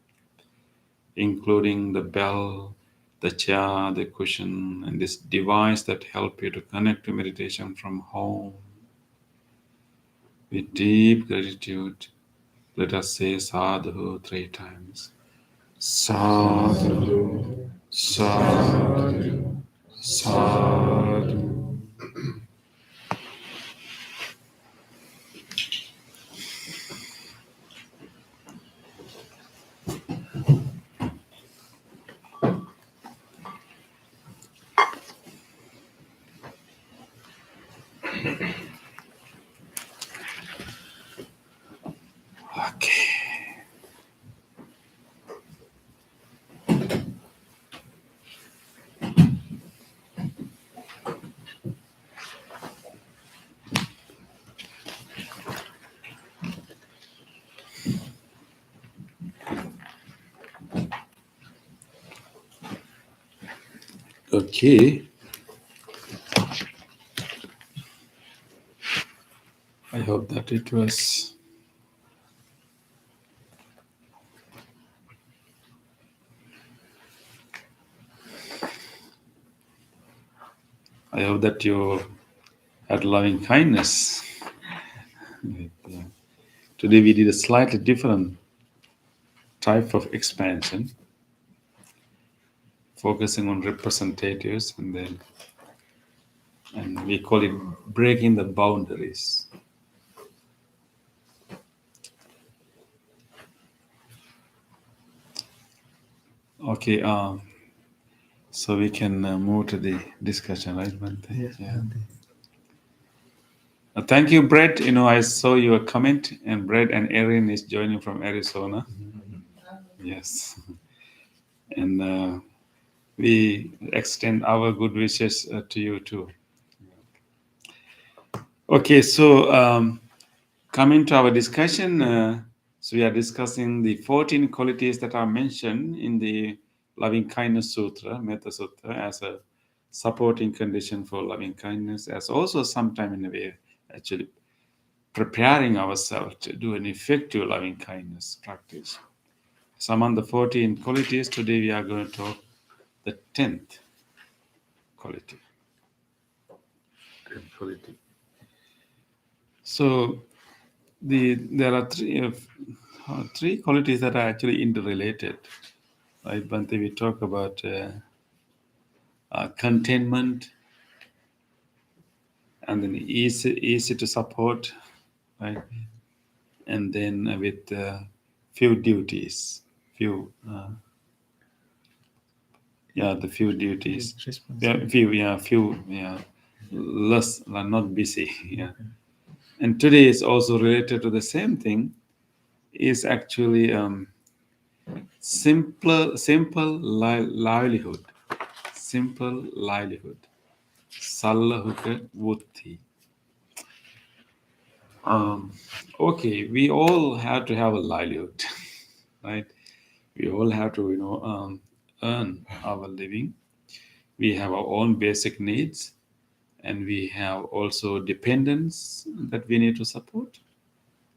including the bell, the chair, the cushion, and this device that help you to connect to meditation from home. With deep gratitude, let us say sadhu 3 times. Sadhu, sadhu, sadhu. Okay. Okay. I hope that it was I hope that you had loving kindness. Today we did a slightly different type of expansion, focusing on representatives, and we call it breaking the boundaries. Okay, so we can move to the discussion, right, Bhante? Yes, Yeah. Bhante. Thank you, Brett. I saw your comment, and Brett and Erin is joining from Arizona. Yes, and we extend our good wishes to you too. Okay, so coming to our discussion, so we are discussing the 14 qualities that are mentioned in the Loving Kindness Sutra, Metta Sutra, as a supporting condition for loving kindness, as also sometime in a way actually preparing ourselves to do an effective loving kindness practice. So among the 14 qualities, today we are going to talk the 10th quality. So there are three qualities that are actually interrelated. Right, Bhante, we talk about containment, and then easy to support, right? And then with few duties, few the few duties, few less, not busy. Yeah, and today is also related to the same thing. Is actually simple livelihood, simple livelihood. Sallahuka Vuthi. Okay, we all have to have a livelihood, right? We all have to, earn our living. We have our own basic needs, and we have also dependents that we need to support.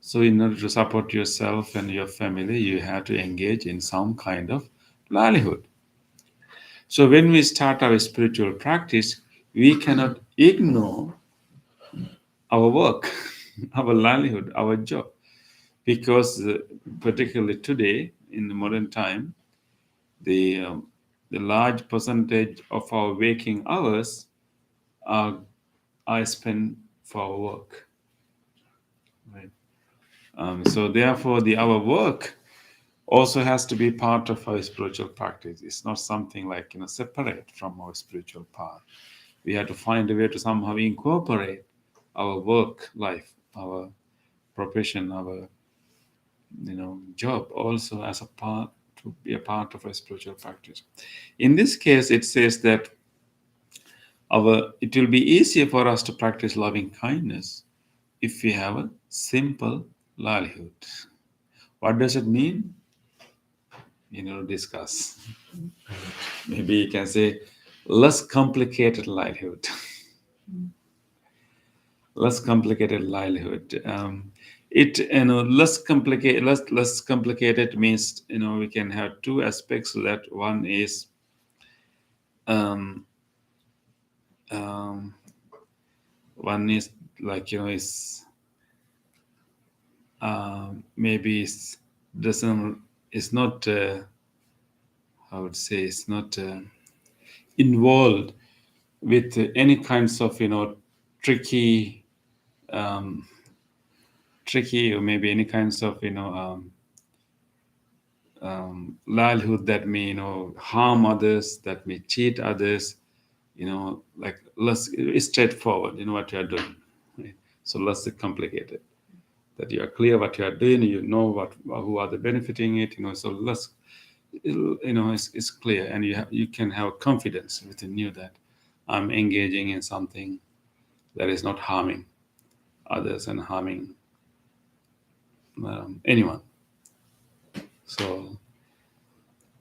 So, in order to support yourself and your family, you have to engage in some kind of livelihood. So, when we start our spiritual practice, we cannot ignore our work, our livelihood, our job, because particularly today in the modern time, the large percentage of our waking hours are spent for our work, right? So therefore, our work also has to be part of our spiritual practice. It's not something like separate from our spiritual path. We have to find a way to somehow incorporate our work life, our profession, our job also as a part, to be a part of a spiritual practice. In this case, it says that it will be easier for us to practice loving kindness if we have a simple livelihood. What does it mean? Discuss. Maybe you can say less complicated livelihood. Less complicated livelihood. Less complicated means we can have two aspects. That one is one is like is maybe it's not I would say it's not involved with any kinds of tricky or maybe any kinds of livelihood that may harm others, that may cheat others, like less straightforward what you are doing, right? So less complicated, that you are clear what you are doing, who are the benefiting it, so less it's clear, and you can have confidence within you that I'm engaging in something that is not harming others and harming anyone. So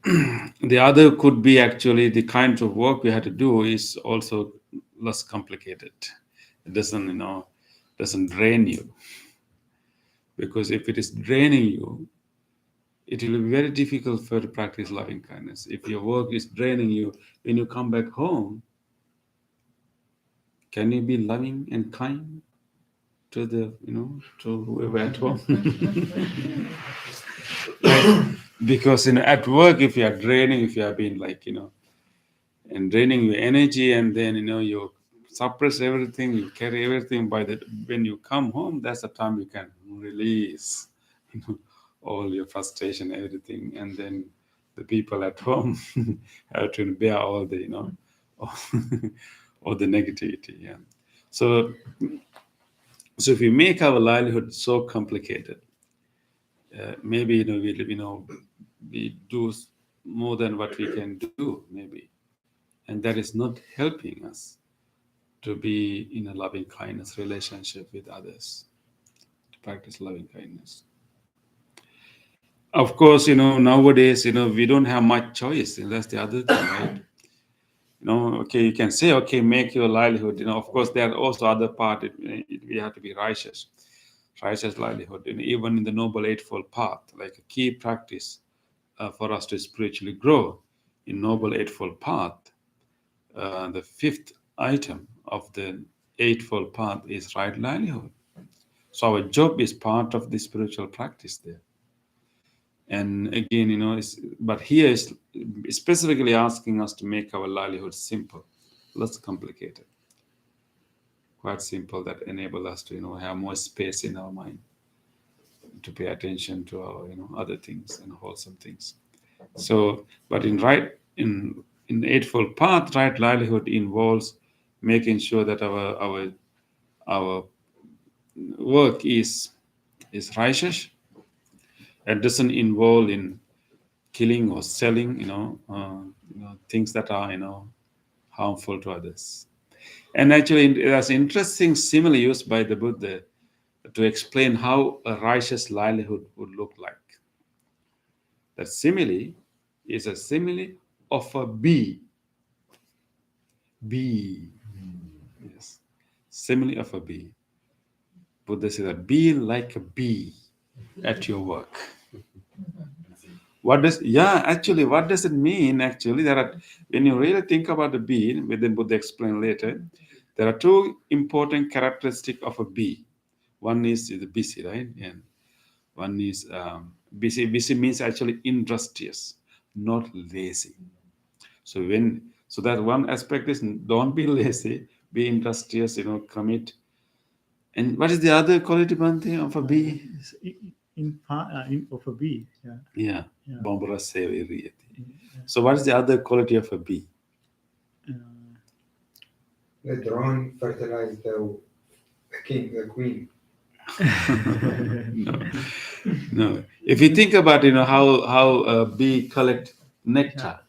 the other could be actually the kind of work we have to do is also less complicated. It doesn't drain you, because if it is draining you, it will be very difficult for you to practice loving kindness. If your work is draining you, when you come back home, can you be loving and kind to to whoever at home? Because at work, if you are draining, if you have been and draining your energy, and then you suppress everything, you carry everything, when you come home, that's the time you can release all your frustration, everything, and then the people at home have to bear all the all the negativity. Yeah. So if we make our livelihood so complicated, maybe we do more than what we can do, maybe, and that is not helping us to be in a loving kindness relationship with others, to practice loving kindness. Of course, nowadays, we don't have much choice, and that's the other thing, right? Okay, you can say, okay, make your livelihood. Of course, there are also other part. We have to be righteous livelihood. Even in the Noble Eightfold Path, like a key practice for us to spiritually grow in Noble Eightfold Path, the fifth item of the Eightfold Path is right livelihood. So our job is part of the spiritual practice there. And again, but here is specifically asking us to make our livelihood simple, less complicated, quite simple, that enable us to have more space in our mind to pay attention to our other things and wholesome things. So, but in the Eightfold Path, right livelihood involves making sure that our work is righteous. It doesn't involve in killing or selling, things that are harmful to others. And actually, there's interesting simile used by the Buddha to explain how a righteous livelihood would look like. That simile is a simile of a bee. Bee. Yes. Simile of a bee. Buddha says that be like a bee at your work. What does it mean? Actually, when you really think about the bee, within Buddha explain later, there are two important characteristics of a bee. One is the busy, right? And one is busy. Busy means actually industrious, not lazy. So that one aspect is don't be lazy, be industrious, commit. And what is the other quality, Bhante, of a bee? Of a bee. Yeah. Yeah, Yeah. Bombara Sevi. So what is the other quality of a bee? The drone fertilized the king, the queen. No. If you think about how a bee collect nectar,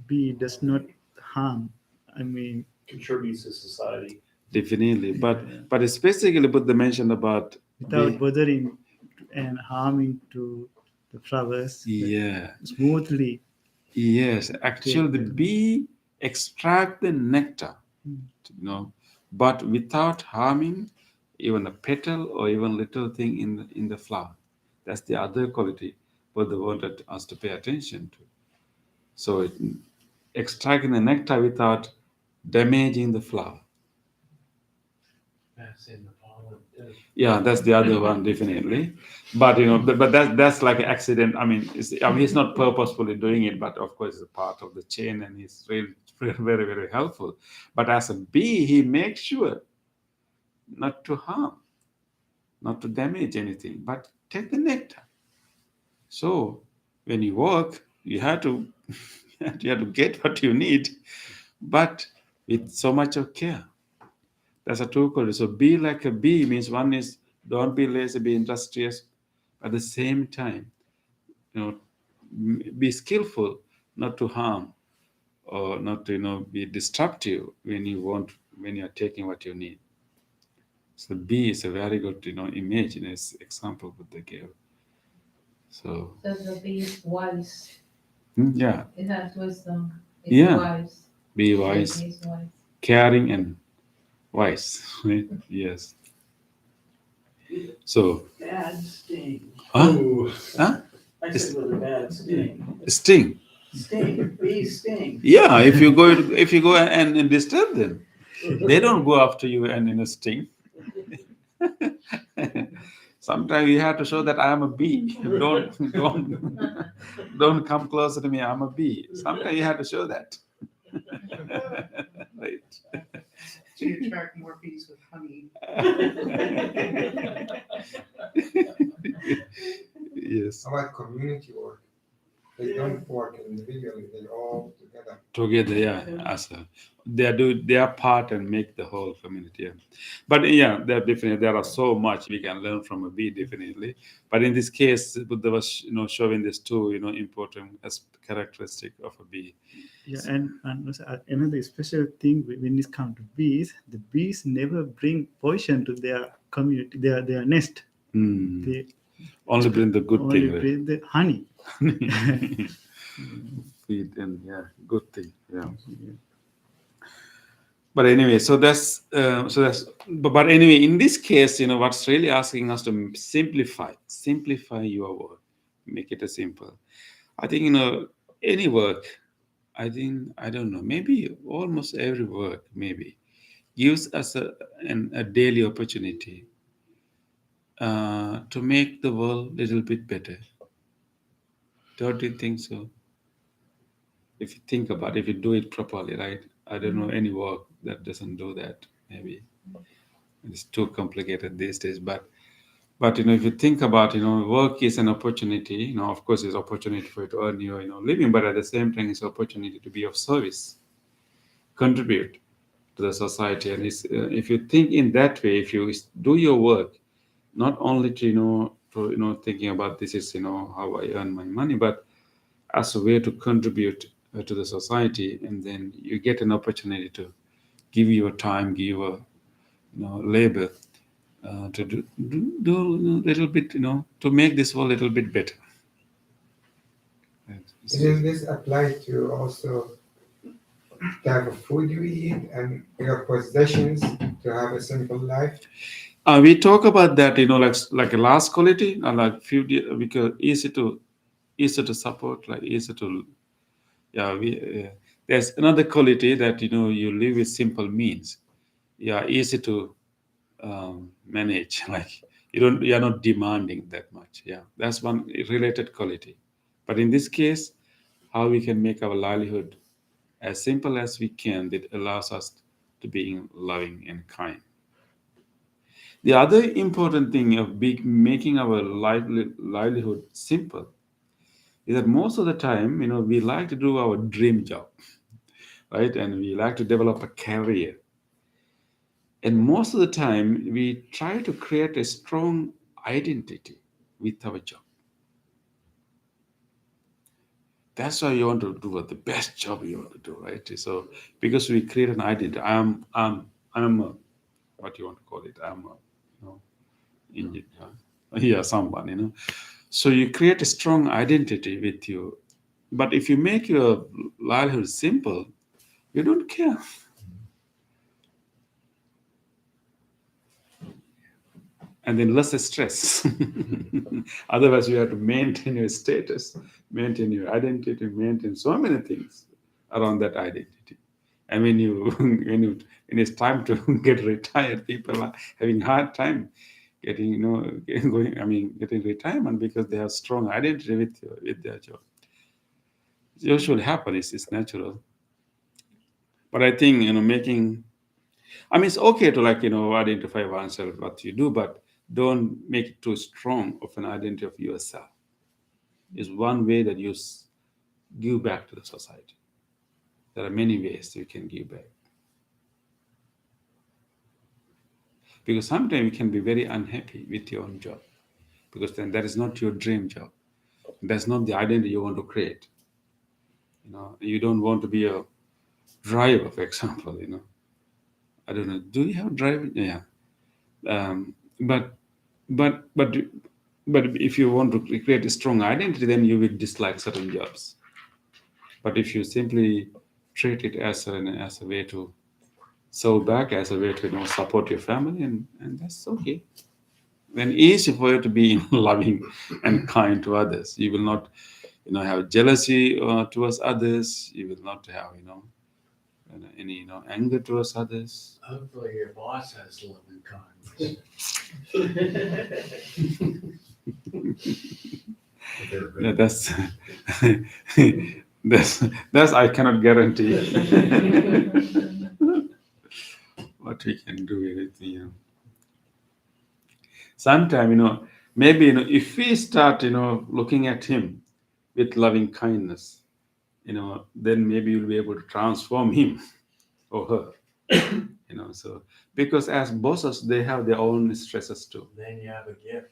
Bee does not harm. I mean, contributes to society. definitely. But it's basically Buddha mentioned about without bee. bothering and harming to the flowers. Yeah. Smoothly. Yes, actually the bee extract the nectar, but without harming even a petal or even little thing in the flower. That's the other quality Buddha wanted us to pay attention to. So extracting the nectar without damaging the flower. That's in the pollen too. Yeah, that's the other one, definitely. But but that's like an accident. I mean, he's not purposefully doing it, but of course, it's a part of the chain, and he's really very, very helpful. But as a bee, he makes sure not to harm, not to damage anything, but take the nectar. So when you work, you have to you have to get what you need, but with so much of care. That's a two quality. So be like a bee means one is don't be lazy, be industrious. At the same time, be skillful, not to harm or not to be disruptive when you're taking what you need. So bee is a very good image in this example Buddha gave. So the bee is wise. Yeah. It has wisdom. It's Yeah. wise. Be The wise, bee is wise. caring, and wise. Right? Yes. So Bad sting. Huh? Ooh. Huh? I said with a bad sting. Sting. Sting. Bee sting. Yeah, if you go and disturb them, they don't go after you and sting. Sometimes you have to show that I am a bee. Don't come closer to me. I'm a bee. Sometimes you have to show that. Right. To attract more bees with honey. Yes. How about community work? They don't work individually, they're all together. Together, yeah. They do their part and make the whole community. Yeah. But yeah, there are so much we can learn from a bee, definitely. But in this case, Buddha was showing these two important characteristic of a bee. Yeah, and another special thing when it comes to bees, the bees never bring poison to their community, their nest. They Only bring the good only thing. Right? bring the honey. Feed and good thing. Yeah. But anyway, but anyway, in this case, what's really asking us to simplify your work, make it a simple. I think any work. I think I don't know. Maybe almost every work maybe gives us a daily opportunity to make the world a little bit better. Don't you think so? If you think about it, if you do it properly, right? I don't know any work that doesn't do that. Maybe it's too complicated these days. But if you think about, work is an opportunity. Of course, it's opportunity for you to earn your, living, but at the same time, it's opportunity to be of service, contribute to the society. And if you think in that way, if you do your work, not only to thinking about this is how I earn my money, but as a way to contribute to the society, and then you get an opportunity to give your time, give your labor to do a little bit, to make this world a little bit better. Doesn't this apply to also type of food you eat and your possessions to have a simple life? We talk about that, like a last quality, like because easy to support, like easy to, yeah. There's another quality that you live with simple means. Yeah, easy to manage. Like you're not demanding that much. Yeah, that's one related quality. But in this case, how we can make our livelihood as simple as we can, that allows us to be loving and kind. The other important thing of making our livelihood simple is that most of the time, we like to do our dream job, right? And we like to develop a career. And most of the time, we try to create a strong identity with our job. That's why you want to do the best job you want to do, right? So because we create an identity, I'm what you want to call it? I'm a, engineer. Yeah, someone. So you create a strong identity with you. But if you make your livelihood simple, you don't care. And then less stress. Otherwise, you have to maintain your status, maintain your identity, maintain so many things around that identity. And when it's time to get retired, people are having hard time getting getting retirement because they have strong identity with their job. It usually happens. It's natural. But I think it's okay to identify oneself what you do, but don't make it too strong of an identity of yourself. It's one way that you give back to the society. There are many ways you can give back. Because sometimes you can be very unhappy with your own job, because then that is not your dream job. That's not the identity you want to create. You don't want to be a driver, for example. I don't know. Do you have driver? Yeah. But but but but if you want to create a strong identity, then you will dislike certain jobs. But if you simply treat it as a way to serve back, as a way to support your family, and that's okay. Then easy for you to be loving and kind to others. You will not have jealousy towards others. You will not have any anger towards others. Hopefully your boss has love and kindness. Yeah, that's I cannot guarantee what we can do with it. Sometime, maybe if we start looking at him with loving kindness, then maybe you'll be able to transform him or her. So because as bosses, they have their own stresses too. Then you have a gift.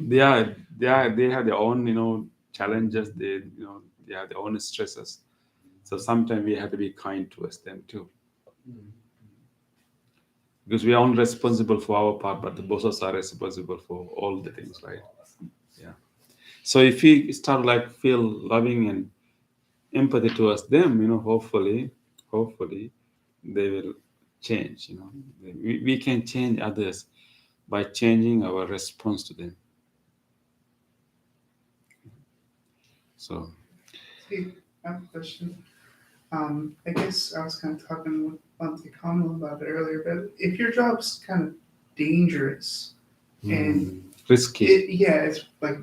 Yeah, they have their own challenges. They have their own stresses. So sometimes we have to be kind towards them too, because we are only responsible for our part, but the bosses are responsible for all the things, right? Yeah. So if we start feel loving and empathy towards them, hopefully they will change. We can change others by changing our response to them. So Hey, I have a question. I guess I was kind of talking with Monty Kamala about it earlier, but if your job's kind of dangerous and risky. It's like,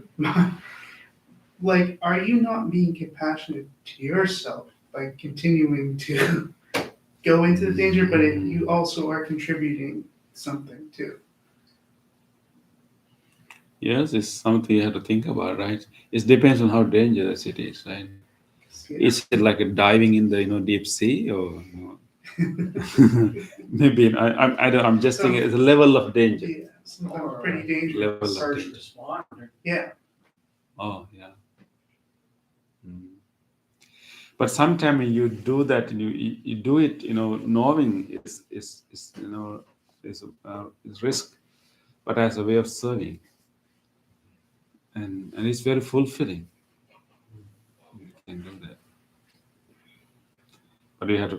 like, are you not being compassionate to yourself by continuing to go into the danger, but you also are contributing something too? Yes, it's something you have to think about, right? It depends on how dangerous it is, right? Is it like a diving in the deep sea, or maybe I'm just thinking it's a level of danger. Yeah, sometimes pretty dangerous. Level of First danger. responder. Yeah, Oh yeah. Mm. But sometimes you do that, and you do it, knowing is risk, but as a way of serving, and it's very fulfilling. You can do that, but you have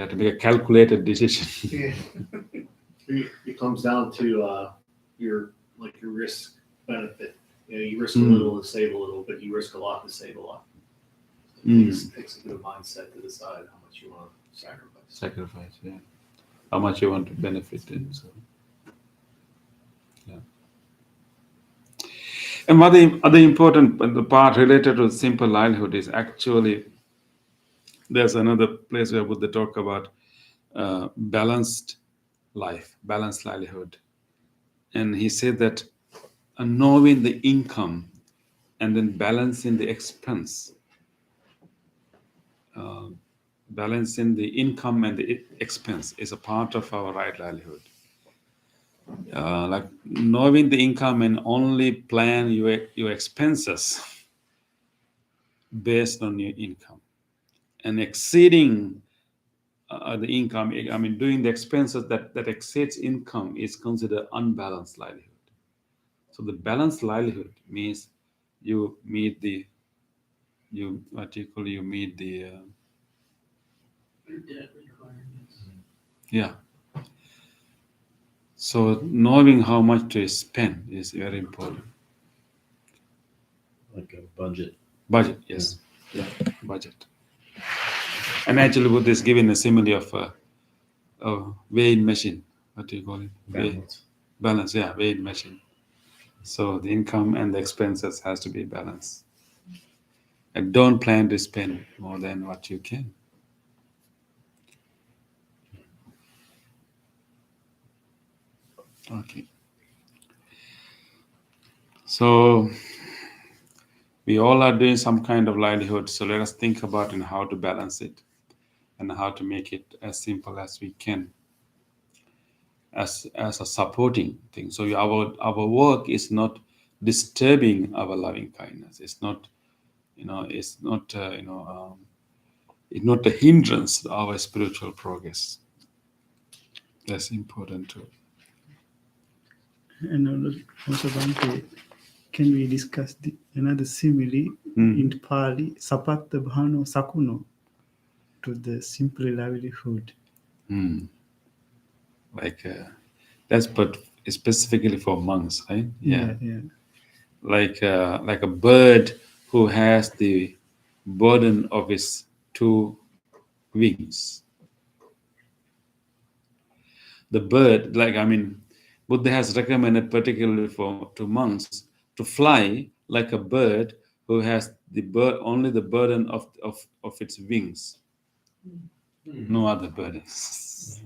to make a calculated decision. yeah. It comes down to your risk benefit. You risk a little to save a little, but you risk a lot to save a lot. It takes a good mindset to decide how much you want to sacrifice. Sacrifice, yeah. How much you want to benefit in. So, yeah. And one other important the part related to simple livelihood is actually there's another place where Buddha talk about balanced life, balanced livelihood, and he said that knowing the income and then balancing the expense. Balancing the income and the expense is a part of our right livelihood. Like knowing the income and only plan your expenses based on your income, and exceeding the income. I mean, doing the expenses that exceeds income is considered unbalanced livelihood. So the balanced livelihood means you meet the you meet the Your debt requirements. yeah. So knowing how much to spend is very important. Like a budget. Budget, yes, yeah, budget. And actually, Buddha is giving a simile of a weighing machine. What do you call it? Balance. Balance, yeah, weighing machine. So the income and the expenses has to be balanced. And don't plan to spend more than what you can. Okay. So we all are doing some kind of livelihood. So let us think about how to balance it and how to make it as simple as we can, as a supporting thing. So our work is not disturbing our loving kindness. It's not, it's not a hindrance to our spiritual progress. That's important too. And also, Bhante, can we discuss another simile in Pali, Sapatta Bhano Sakuno, to the simple livelihood? Like that's but specifically for monks, right? Yeah. Like a bird who has the burden of his two wings. The bird, Buddha has recommended particularly to monks to fly like a bird who has only the burden of its wings, no other burdens.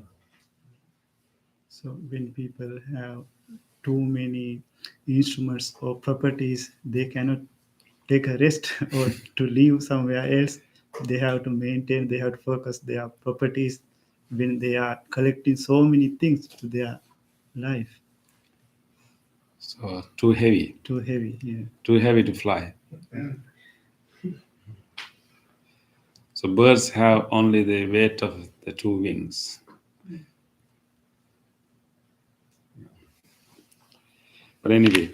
So when people have too many instruments or properties, they cannot take a rest or to live somewhere else. They have to maintain, they have to focus their properties when they are collecting so many things to their life. So too heavy. Too heavy, yeah. Too heavy to fly. So birds have only the weight of the two wings. But anyway,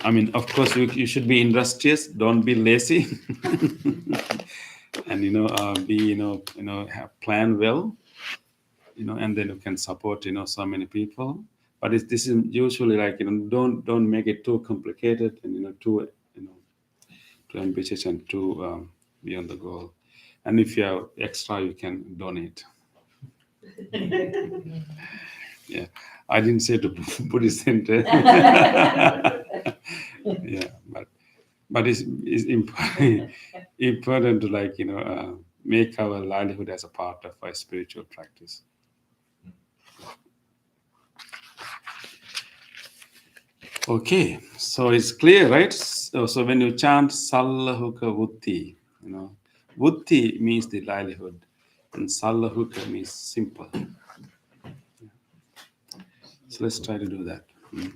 of course, you should be industrious. Don't be lazy, and plan well, and then you can support so many people. But this is usually like don't make it too complicated and too ambitious and too beyond the goal. And if you have extra, you can donate. I didn't say to Buddhist center. Yeah, but it's important to make our livelihood as a part of our spiritual practice. Okay, so it's clear, right? So when you chant Sallahuka Vutti, Vutti means the livelihood, and Sallahuka means simple. So let's try to do that. Is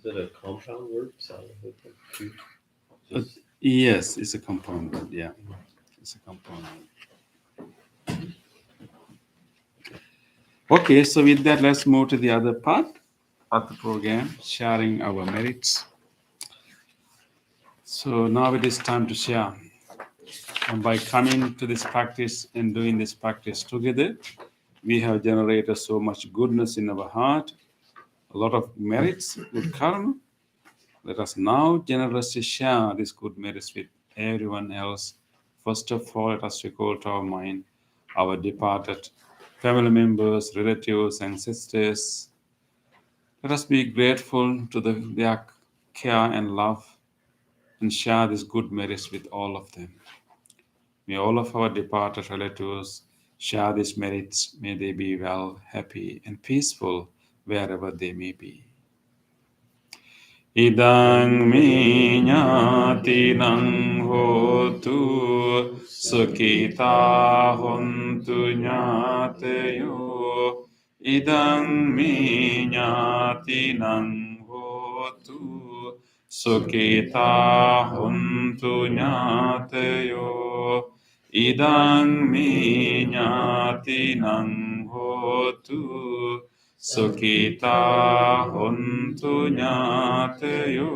it a compound word? Sallahuka? Yes, it's a compound word. Yeah, it's a compound word. Okay, so with that, let's move to the other part of the program, sharing our merits. So now it is time to share. And by coming to this practice and doing this practice together, we have generated so much goodness in our heart, a lot of merits, good karma. Let us now generously share these good merits with everyone else. First of all, let us recall to our mind our departed family members, relatives, and sisters. Let us be grateful to their care and love and share these good merits with all of them. May all of our departed relatives share these merits. May they be well, happy, and peaceful wherever they may be. Idang me ñātinang hotu sukhita hontu ñāteyo. Idang me ñātinang hotu sukhita hontu ñāteyo. Idang me ñātinang hotu Sukhita hontu ñāteyo.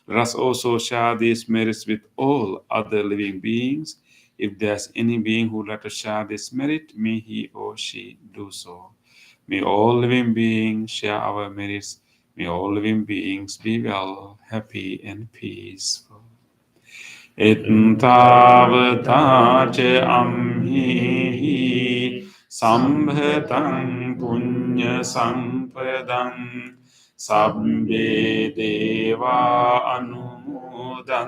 Let us also share these merits with all other living beings. If there's any being who would like to share this merit, may he or she do so. May all living beings share our merits. May all living beings be well, happy, and peaceful. Ittavata ce amhi Sambhatam punya sampadam Sabbe deva anumodantu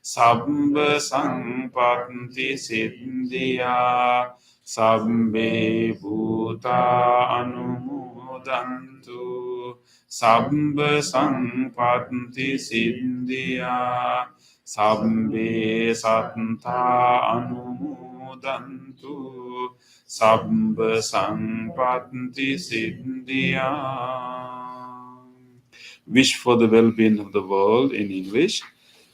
Sabba sampatti siddhya Sabbe bhuta anumodantu Sabba sampatti siddhya Sabbe sattva anumodantu Sabba sampatti siddhya. Wish for the well-being of the world in English.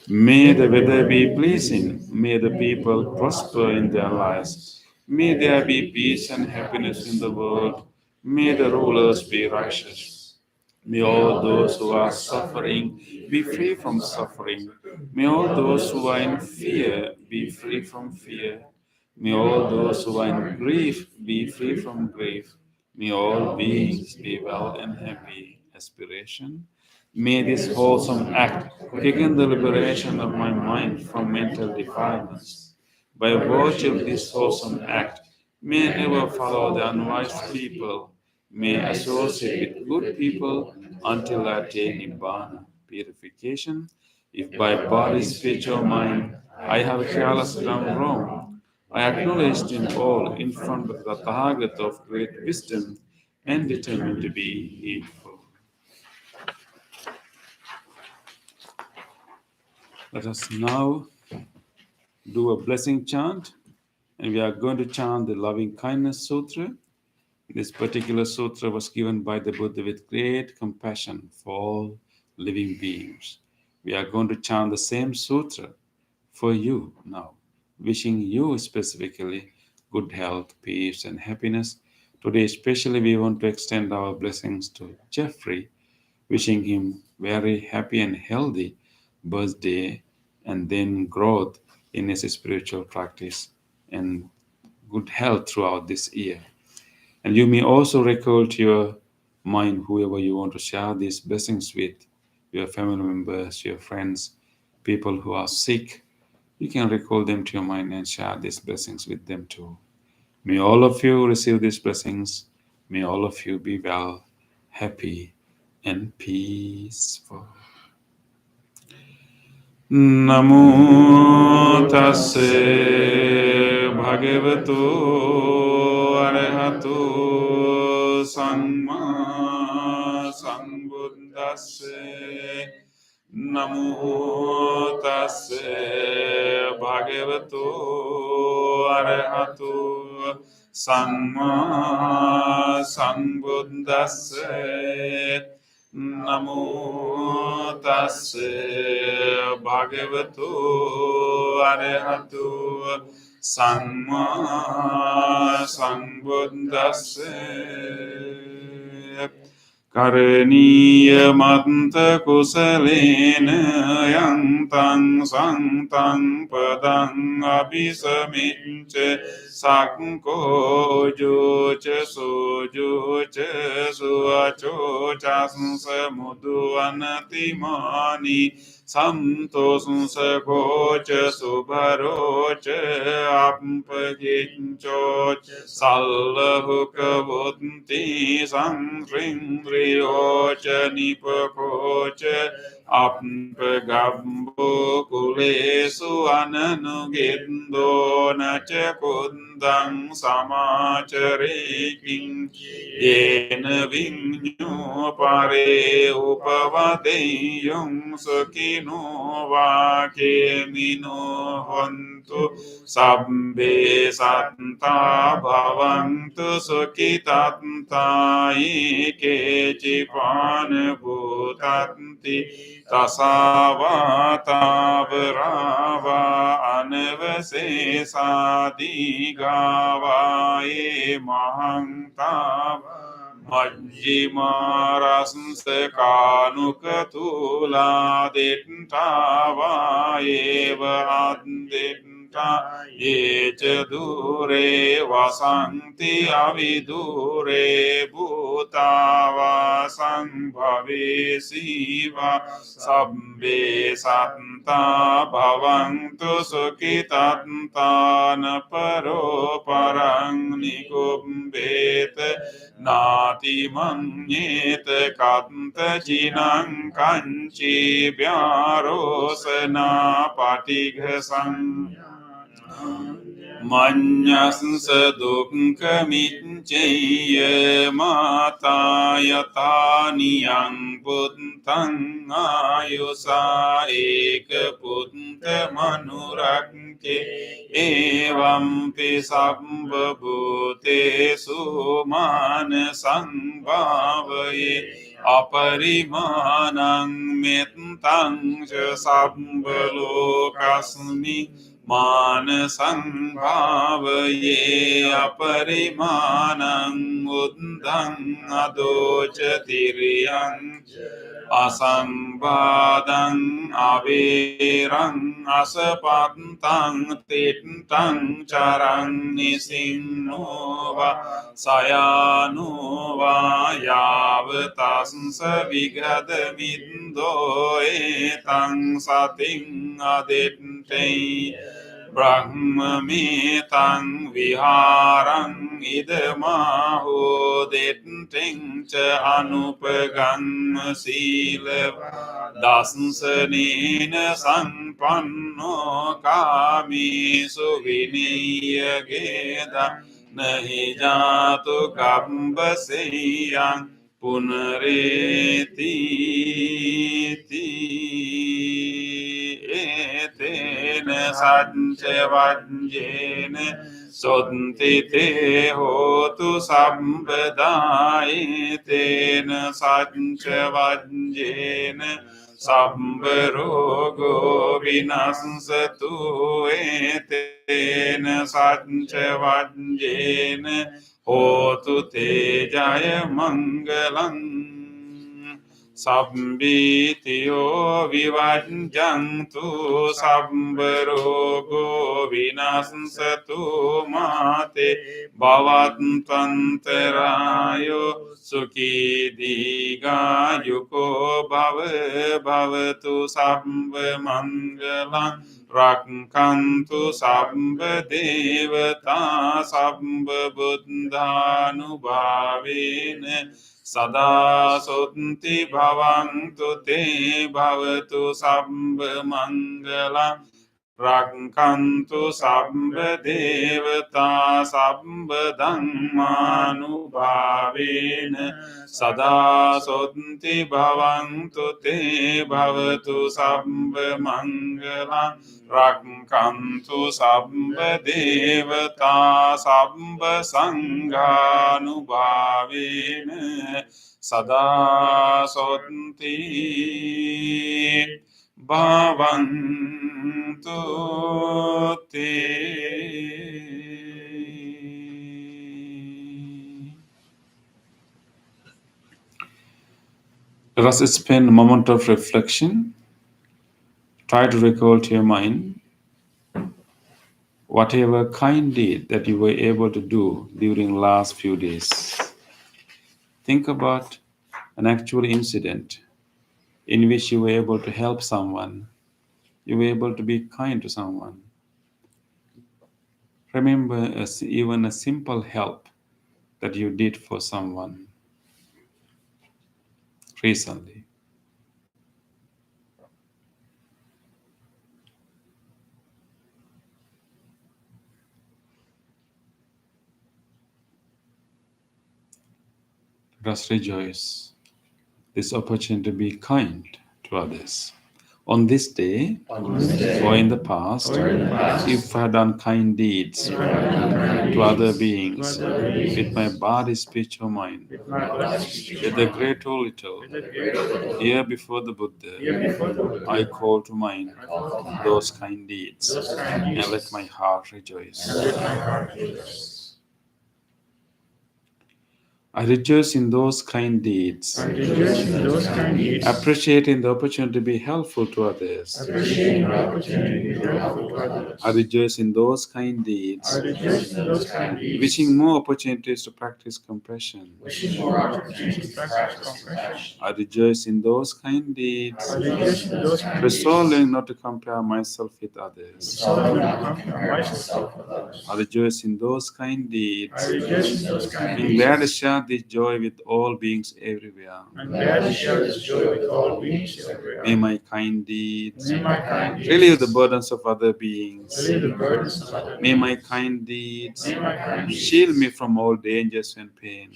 May the weather be pleasing. May the people prosper in their lives. May there be peace and happiness in the world. May the rulers be righteous. May all those who are suffering be free from suffering. May all those who are in fear be free from fear. May all those who are in grief be free from grief. May all beings be well and happy. Aspiration. May this wholesome act quicken the liberation of my mind from mental defilements. By virtue of this wholesome act, may I never follow the unwise people. May I associate with good people until I attain Nibbana, purification. If by body, speech, or mind I have carelessly done wrong, I acknowledged in all in front of the Tathagata of great wisdom and determined to be heedful. Let us now do a blessing chant, and we are going to chant the Loving Kindness Sutra. This particular sutra was given by the Buddha with great compassion for all living beings. We are going to chant the same sutra for you now, wishing you specifically good health, peace, and happiness. Today, especially, we want to extend our blessings to Jeffrey, wishing him very happy and healthy birthday, and then growth in his spiritual practice and good health throughout this year. And you may also recall to your mind whoever you want to share these blessings with, your family members, your friends, people who are sick. You can recall them to your mind and share these blessings with them too. May all of you receive these blessings. May all of you be well, happy, and peaceful. Namo tassa bhagavato arahato samma sambuddhassa. Namo tassa bhagavato arahato samma sambuddhassa. Namo tassa bhagavato arahato samma sambuddhassa. Karaniya manta kusalena yantang santang padang abhisaminche sakko jocha sojocha suacho chasansa mudu anatimani santo sunsakocha subharocha ampaginchocha sallahukavunti sanghringriocha nipakocha ampagambo kulesu ananugindo nacha kundang samachariking yena vinyo pare upavadeyung sakino vakemino hontu sabbe santa bhavantu sukitanta eke chipana bhutanti tasavata brava anavasesa digavaye mahanta Majjimarasnsakanukatula dittava eva additta yecha dure vasanti avidure bhutava sambhave siva sabbe santa bhavantu sukitantana paro parang nikumbete Nati manyete kanta jinang kanchi vyarosana patighasan Manyasnsa dukkhamitchaya mata yataniyang puttang ayusa eka putta manurakke evam pi sabba bhutesu manasang bhavaye aparimanang mettang ca sabba lokasmi Manasang bhavaye aparimanang uddhang adocha tiriyang asambadang avirang asapantang titang charang nisinova sayanova yavatasnsa vigadamindo etang sating aditte Brahmamitang viharang idamaho ditting cha anupagang sila dasansanina sampanno kami suviniya geda nahi jatu kambaseyang punareti etena sanche vajjene sodnti te hotu sambada etena sanche vajjene sambharogo vinassatu etena sanche vajjene hotu te jaya mangalang Sabbitiyo vivajjantu sabbarogo vinasatu mate bhavantantarayo sukhi digayuko bhavatu sabba mangalam Rakkantu sabba devata sabba buddhanubhavena Sada sotti bhavantu te bhavatu sabba mangalam Rakkantu sabba devata sabba dhammanubhavena Sada sotti bhavantu te bhavatu sabba mangalam Rakkantu sabba devata sabba sanghanubhavena Sada sotti bhavantu te. Let us spend a moment of reflection. Try to recall to your mind whatever kind deed that you were able to do during last few days. Think about an actual incident in which you were able to help someone, you were able to be kind to someone. Remember even a simple help that you did for someone recently. Let us rejoice this opportunity to be kind to others. On this day, or in the past, if I have done kind deeds to other beings with my body, speech, or mind, whether great or little, here before the Buddha, I call to mind those kind deeds and let my heart rejoice. I rejoice in those kind deeds, appreciating the opportunity to be helpful to others. I rejoice in those kind deeds, wishing more opportunities to practice compassion. I rejoice in those kind deeds, resolving not to compare myself with others. I rejoice in those kind deeds, being glad to share this joy with all beings everywhere. May my kind deeds relieve the burdens of other beings. May my kind deeds shield me from all dangers and pain.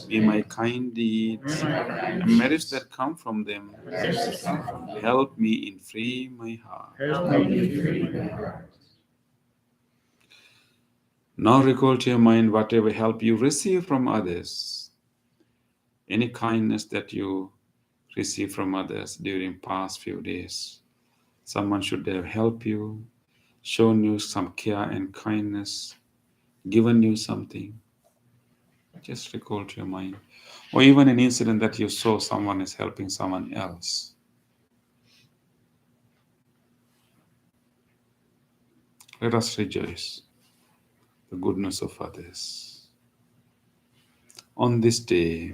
May my kind deeds and merits that come from them help me in free my heart. Now recall to your mind whatever help you receive from others, any kindness that you receive from others during past few days. Someone should have helped you, shown you some care and kindness, given you something. Just recall to your mind. Or even an incident that you saw someone is helping someone else. Let us rejoice the goodness of others. On this day,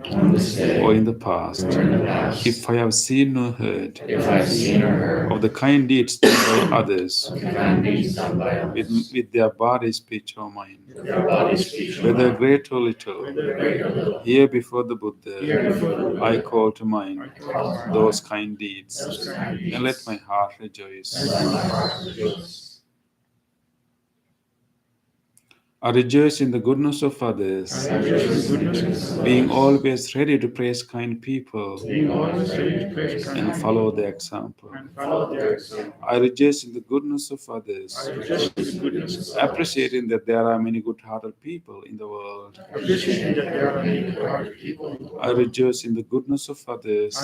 or in the past, if I have seen or heard of the kind deeds done by others with their body, speech, or mind, whether great or little, here before the Buddha, I call to mind those kind deeds and let my heart rejoice. I rejoice in the goodness of others, being always ready to praise kind people and follow their example. I rejoice in the goodness of others, appreciating that there are many good-hearted people in the world. I rejoice in the goodness of others,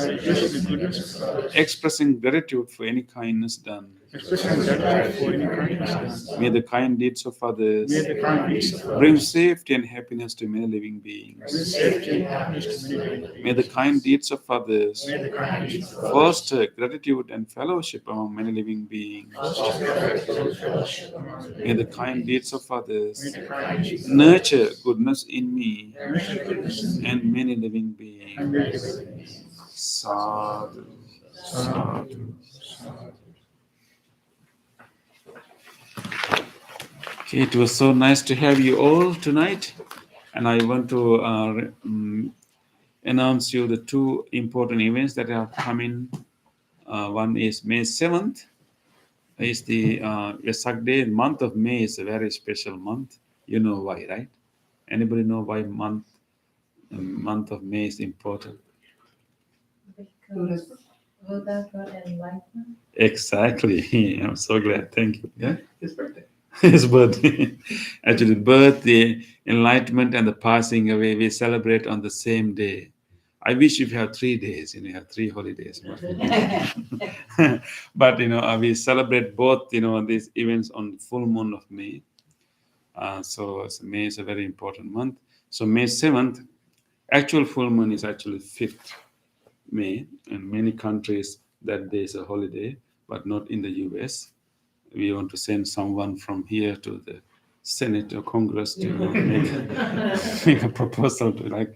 expressing gratitude for any kindness done. expressing gratitude for any kindness done. May the kind deeds of others May the kind deeds of bring others safety and happiness to many living bring beings. safety and happiness to many living May the beings. kind deeds of others May the kind deeds of others foster gratitude and fellowship among many living beings. foster gratitude and fellowship among the May the living kind beings. deeds of May others the kind deeds of nurture goodness in me nurture goodness and many living and beings. many living beings. Sadhu. Sadhu. Sadhu. Okay, it was so nice to have you all tonight, and I want to announce you the two important events that are coming. One is May 7th. Is the Vesak Day. Month of May is a very special month. You know why, right? Anybody know why month of May is important? Because Buddha got enlightenment. Exactly. I'm so glad. Thank you. Yeah. His birthday. His birthday. Actually, birth, the enlightenment, and the passing away, we celebrate on the same day. I wish you have 3 days, you have 3 holidays. But, we celebrate both, these events on full moon of May. So May is a very important month. So May 7th, actual full moon is actually 5th May. In many countries, that day is a holiday, but not in the US. We want to send someone from here to the Senate or Congress to make a proposal to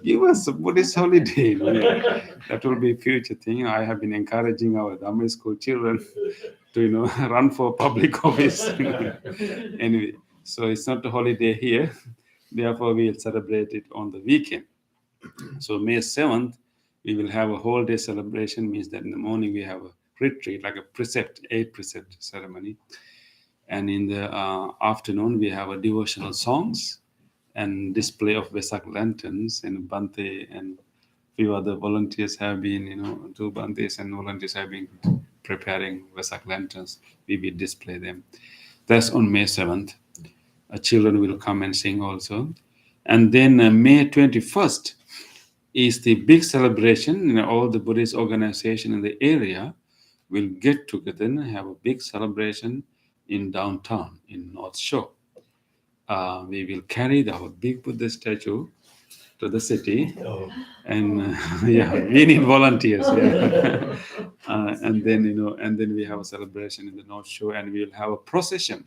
give us a Buddhist holiday. That will be a future thing. I have been encouraging our Dhamma school children to run for public office. Anyway, so it's not a holiday here. Therefore, we'll celebrate it on the weekend. So May 7th, we will have a whole day celebration. Means that in the morning we have a retreat, like a precept, 8 precept ceremony. And in the afternoon, we have a devotional songs and display of Vesak lanterns. And Bhante and few other volunteers have been, 2 Bhantes and volunteers have been preparing Vesak lanterns. We will display them. That's on May 7th. Children will come and sing also. And then May 21st is the big celebration. All the Buddhist organization in the area will get together and have a big celebration in downtown, in North Shore. We will carry our big Buddha statue to the city, and we need volunteers. Yeah. And then we have a celebration in the North Shore, and we will have a procession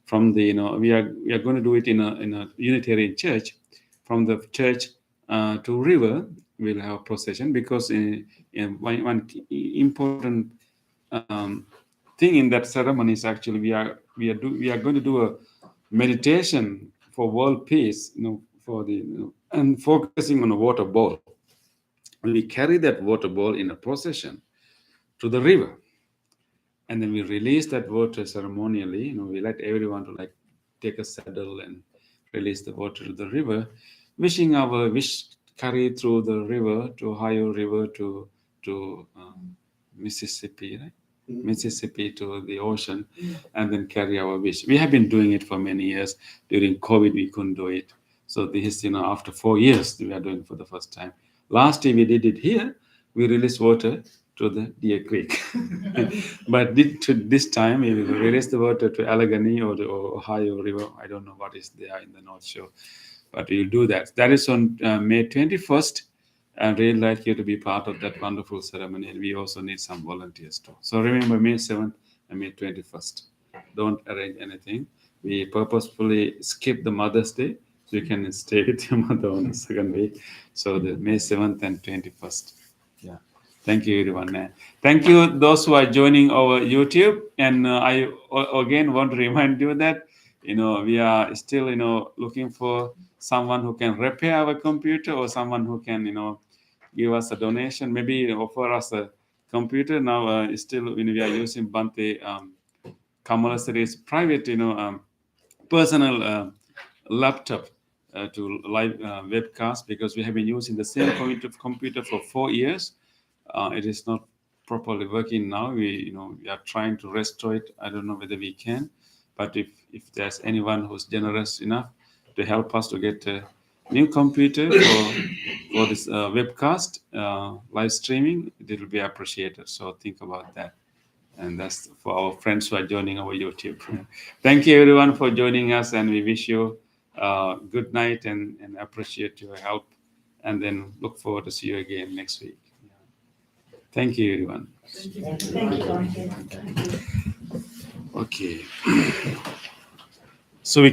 from the we are going to do it in a Unitarian church. From the church to river, we'll have a procession, because one important thing in that ceremony is actually we are going to do a meditation for world peace, for the and focusing on a water bowl. And we carry that water bowl in a procession to the river, and then we release that water ceremonially. We let everyone to take a saddle and release the water to the river, wishing our wish carry through the river to Ohio River to Mississippi, right? Mississippi to the ocean, and then carry our wish. We have been doing it for many years. During COVID, we couldn't do it. So this is, after 4 years, we are doing it for the first time. Last year we did it here. We released water to the Deer Creek. But this time, we will release the water to Allegheny or the Ohio River. I don't know what is there in the North Shore, but we'll do that. That is on May 21st. I'd really like you to be part of that wonderful ceremony. And we also need some volunteers too. So remember, May 7th and May 21st. Don't arrange anything. We purposefully skip the Mother's Day, so you can stay with your mother on the second week. So the May 7th and 21st. Yeah. Thank you, everyone. Thank you, those who are joining our YouTube. And I again want to remind you that, we are still, looking for someone who can repair our computer, or someone who can, give us a donation, maybe offer us a computer. Now, still, we are using Bhante Kamalasari's private, personal laptop to live webcast, because we have been using the same computer for 4 years. It is not properly working now. We are trying to restore it. I don't know whether we can, but if there's anyone who's generous enough to help us to get a new computer for this webcast live streaming, it will be appreciated. So think about that. And that's for our friends who are joining our YouTube. Thank you everyone for joining us, and we wish you good night and appreciate your help. And then look forward to see you again next week. Thank you everyone. Thank you. Okay.